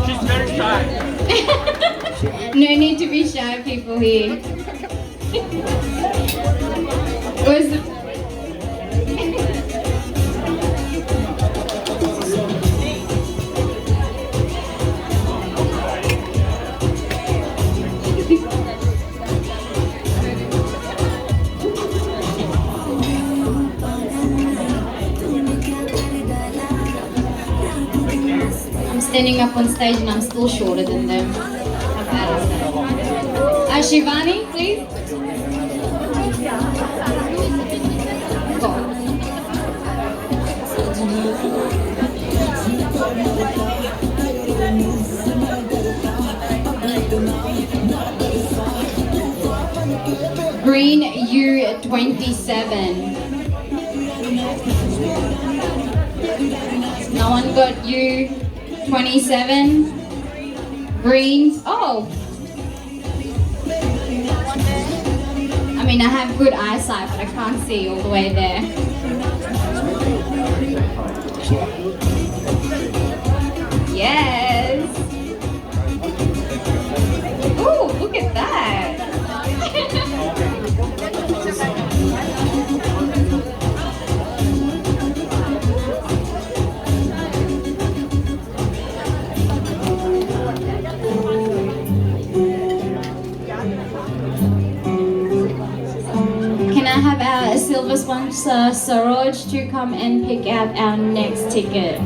She's very shy. No need to be shy, people here. Where's the... I'm standing up on stage and I'm still shorter than them. How bad is that? Shivani, please. Go. Green U27. No one got U27. Green. Oh. I mean, I have good eyesight, but I can't see all the way there. Yes. Ooh, look at that. Saroj to come and pick out our next ticket.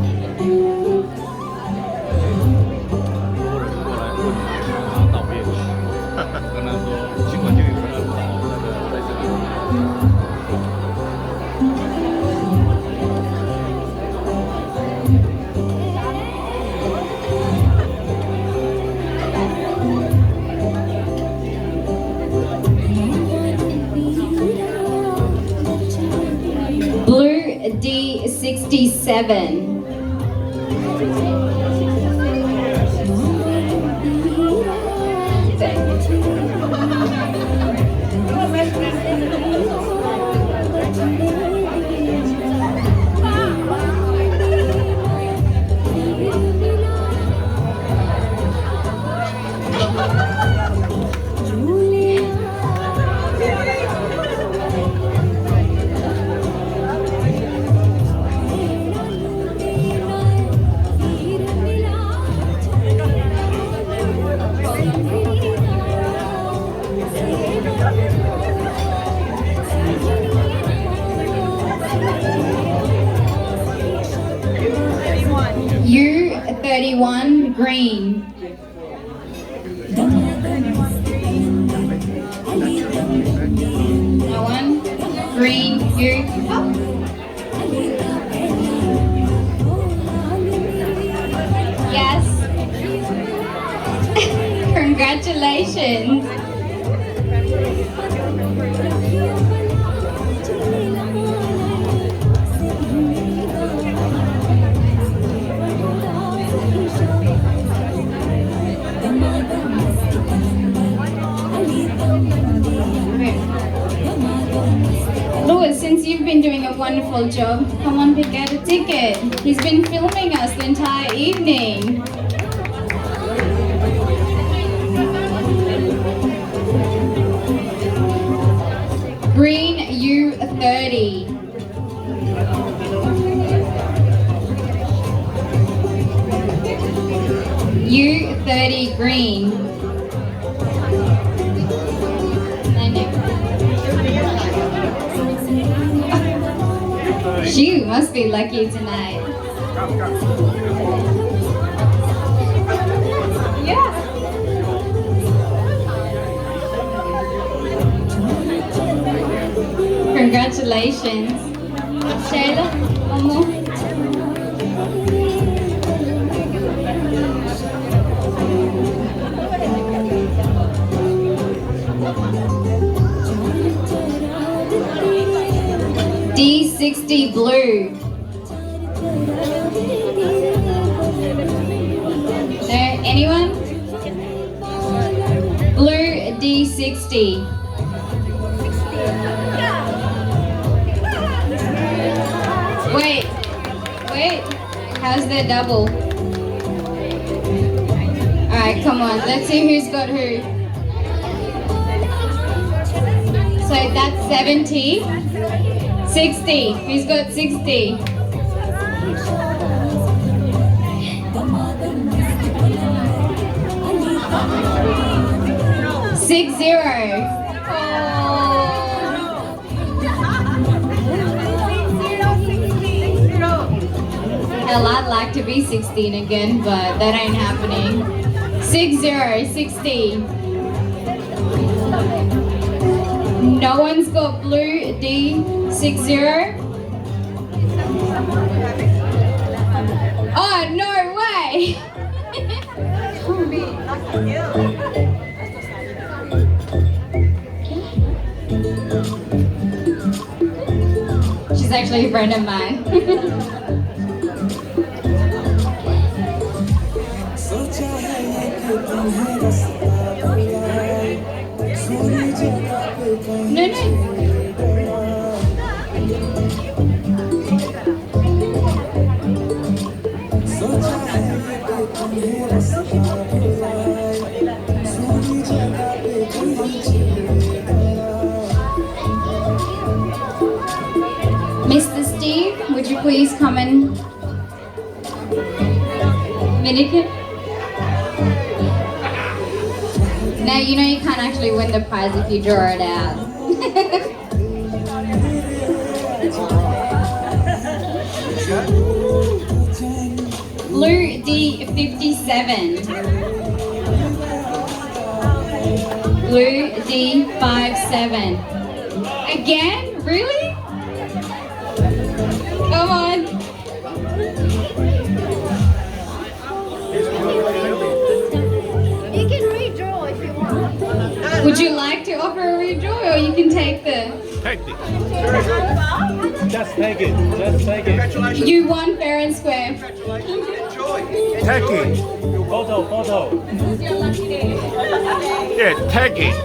Blue D67. U31 green. No one. Green. You. Oh. Yes. Congratulations. Louis, since you've been doing a wonderful job, come on, pick out a ticket. He's been filming us the entire evening. Green U30. U30 green. She must be lucky tonight. Yeah. Congratulations. Shayla, one more. D60 blue. There, anyone? Blue D60. Wait. How's their double? Alright, come on. Let's see who's got who. So that's 70. 60. Who's got 60? Six zero. Hell, I'd like to be 16 again, but that ain't happening. 60, 60. No one's got blue D60. Oh, no way! She's actually a friend of mine. No. Mr. Steve, would you please come and minikit? Now you know you can't actually win the prize if you draw it out. Blue D57. Blue D57. Again? Really? Come on. You can redraw if you want. Would you like to offer a redraw, or you can take the... Take it. Just take it. Just take it. You won fair and square. Take it. Photo. Yeah, take it.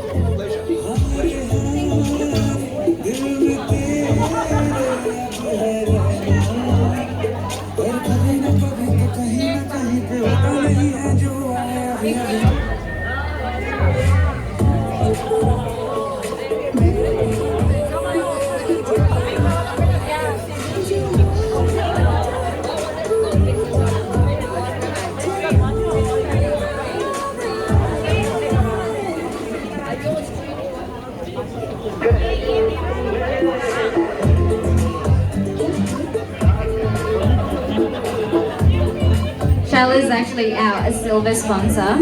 Shell is actually our silver sponsor.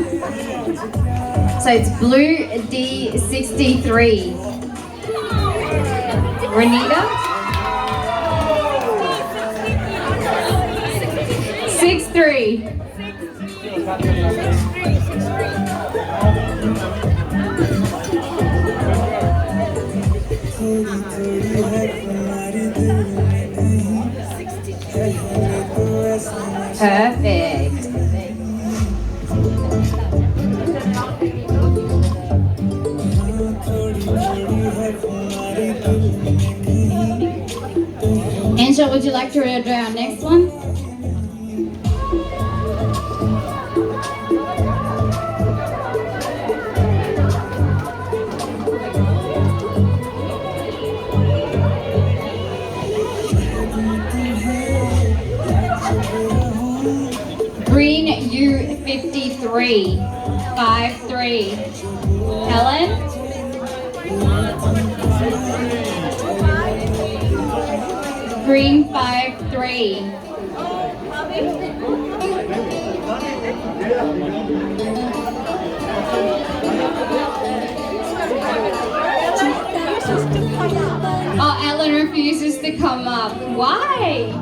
So it's Blue D63. Renita? 63. Perfect. Angel, would you like to read our next one? Green U53, 53. Helen? Green 53. Oh, Ellen refuses to come up. Why?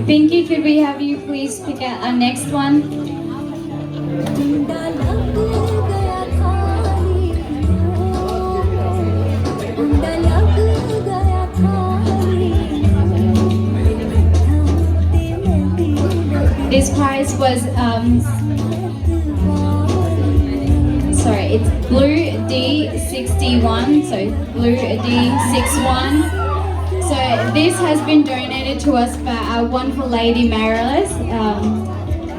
Pinky, could we have you please pick out our next one? This prize was, sorry, it's Blue D61, so Blue D61. So this has been donated to us by our wonderful lady Marilys,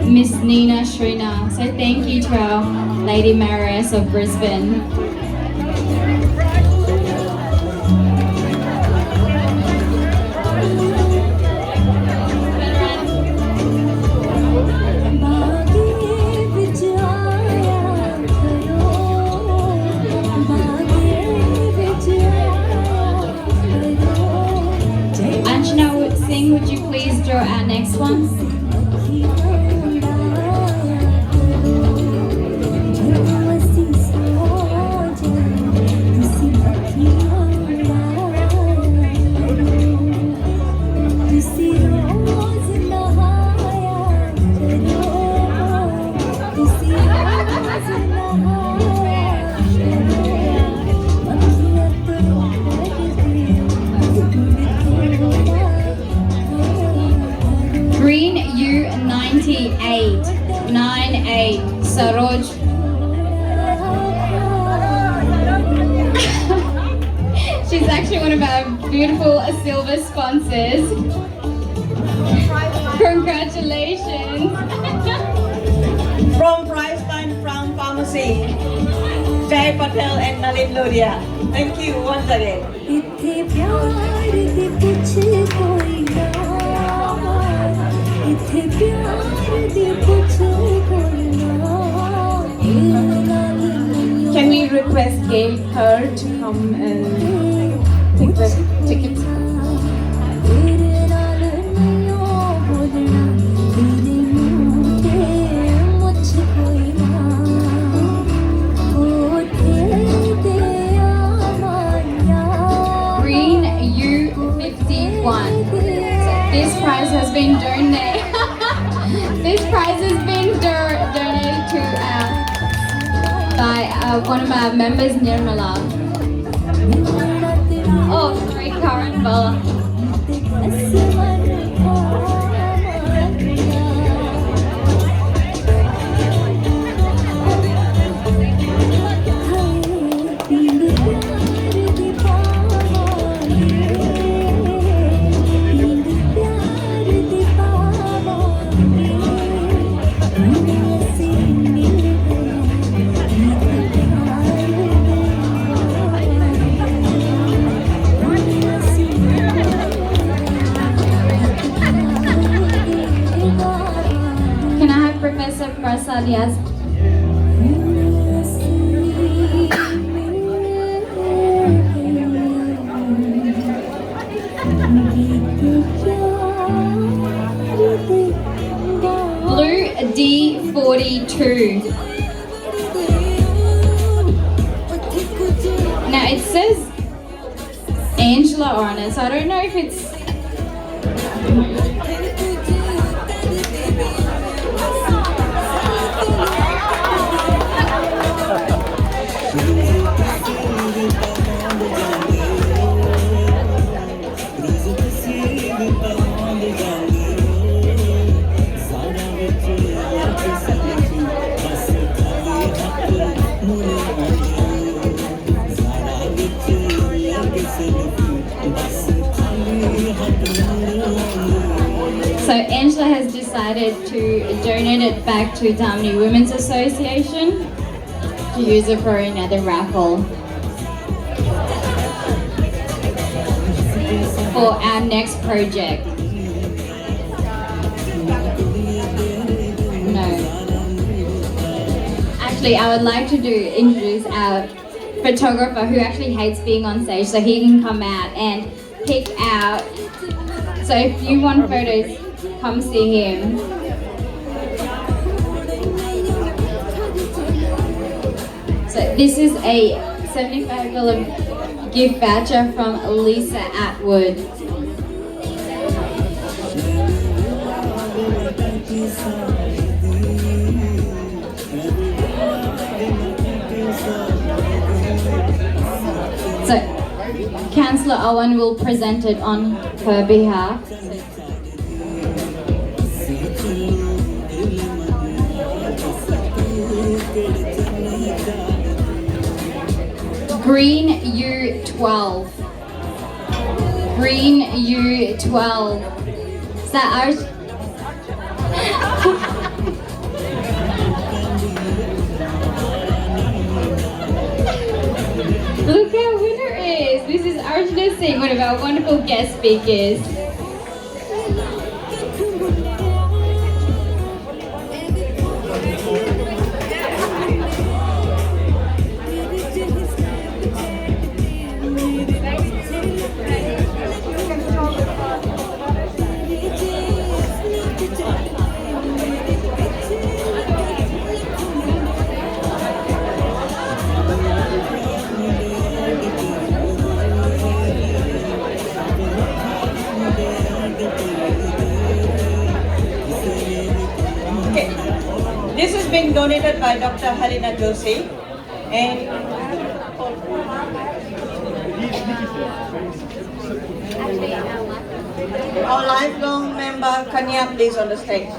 Miss Nina Shrina. So thank you to our Lady Marilys of Brisbane. Would you please draw our next one? Green U98, 98, Saroj. She's actually one of our beautiful silver sponsors. Congratulations. From Priceline Farm Pharmacy, Jay Patel and Nalin Luria. Thank you once again. request Gail Kerr to come and pick the tickets. Green U51. This prize has been donated. This prize has been donated to by one of our members, Nirmala. Oh, sorry, Karen Bella. Can I have Professor Prasad? Yes. Blue D42. Now it says Angela on it, so I don't know if it's. So Angela has decided to donate it back to Damini Women's Association to use it for another raffle for our next project. No. Actually, I would like to introduce our photographer who actually hates being on stage, so he can come out and pick out. So if you want photos, come see him. So this is a $75 gift voucher from Lisa Atwood. So Councillor Owen will present it on her behalf. Green U12. Green U12. Is that ours? Look how winner is. This is Arjuna Singh, one of our wonderful guest speakers. This is being donated by Dr. Halina Joshi and our lifelong member Kanya, please on the stage.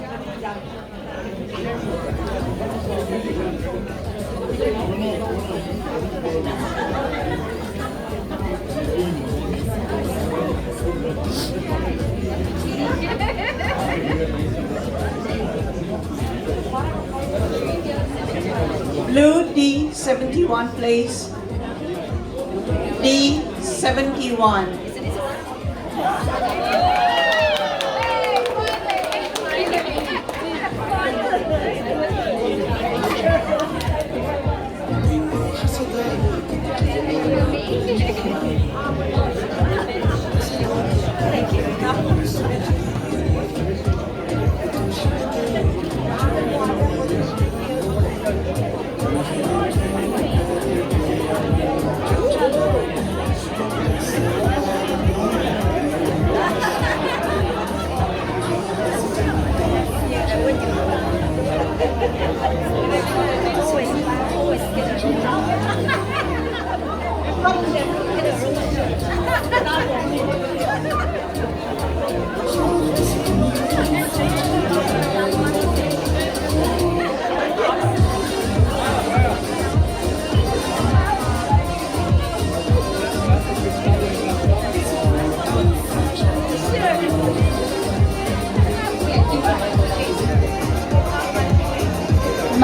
Blue D71, please. D71.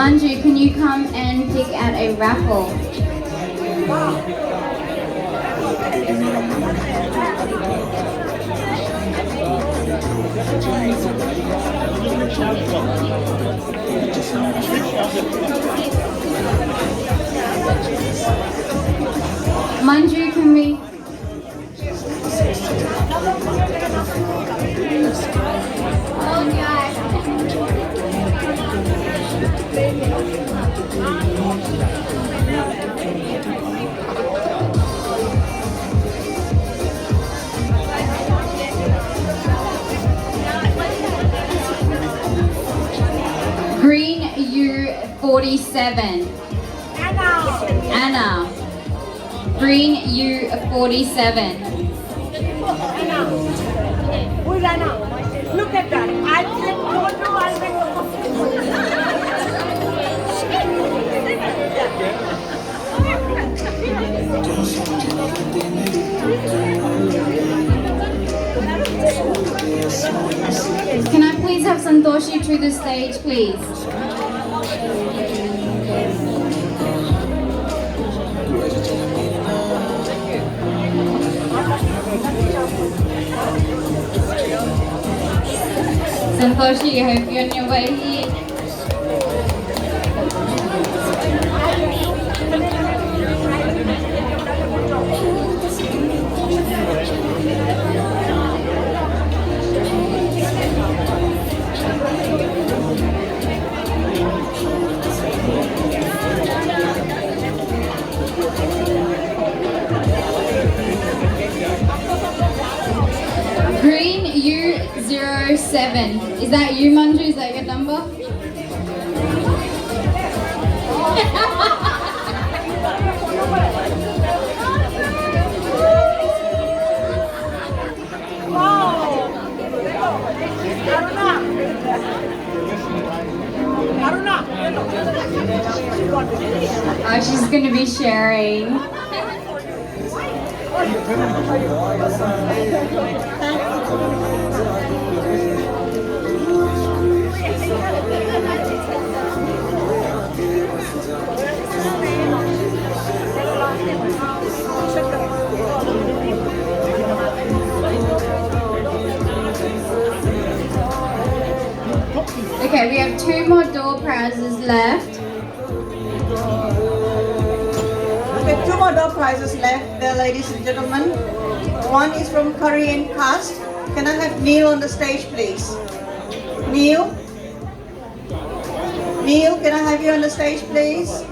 Manju, can you come and pick out a raffle? Manju, can we? Green U47. Anna. Green U47. Who's Anna? Look at that. I told you I'll make Can I please have Santoshi to the stage, please? Santoshi, I hope you're on your way here. Green U07. Is that you, Manju? Is that your number? Oh, she's going to be sharing. Okay, we have 2 more door prizes left. Okay, 2 more door prizes left there, ladies and gentlemen. One is from Korean cast. Can I have Neil on the stage, please? Neil? Neil, can I have you on the stage, please?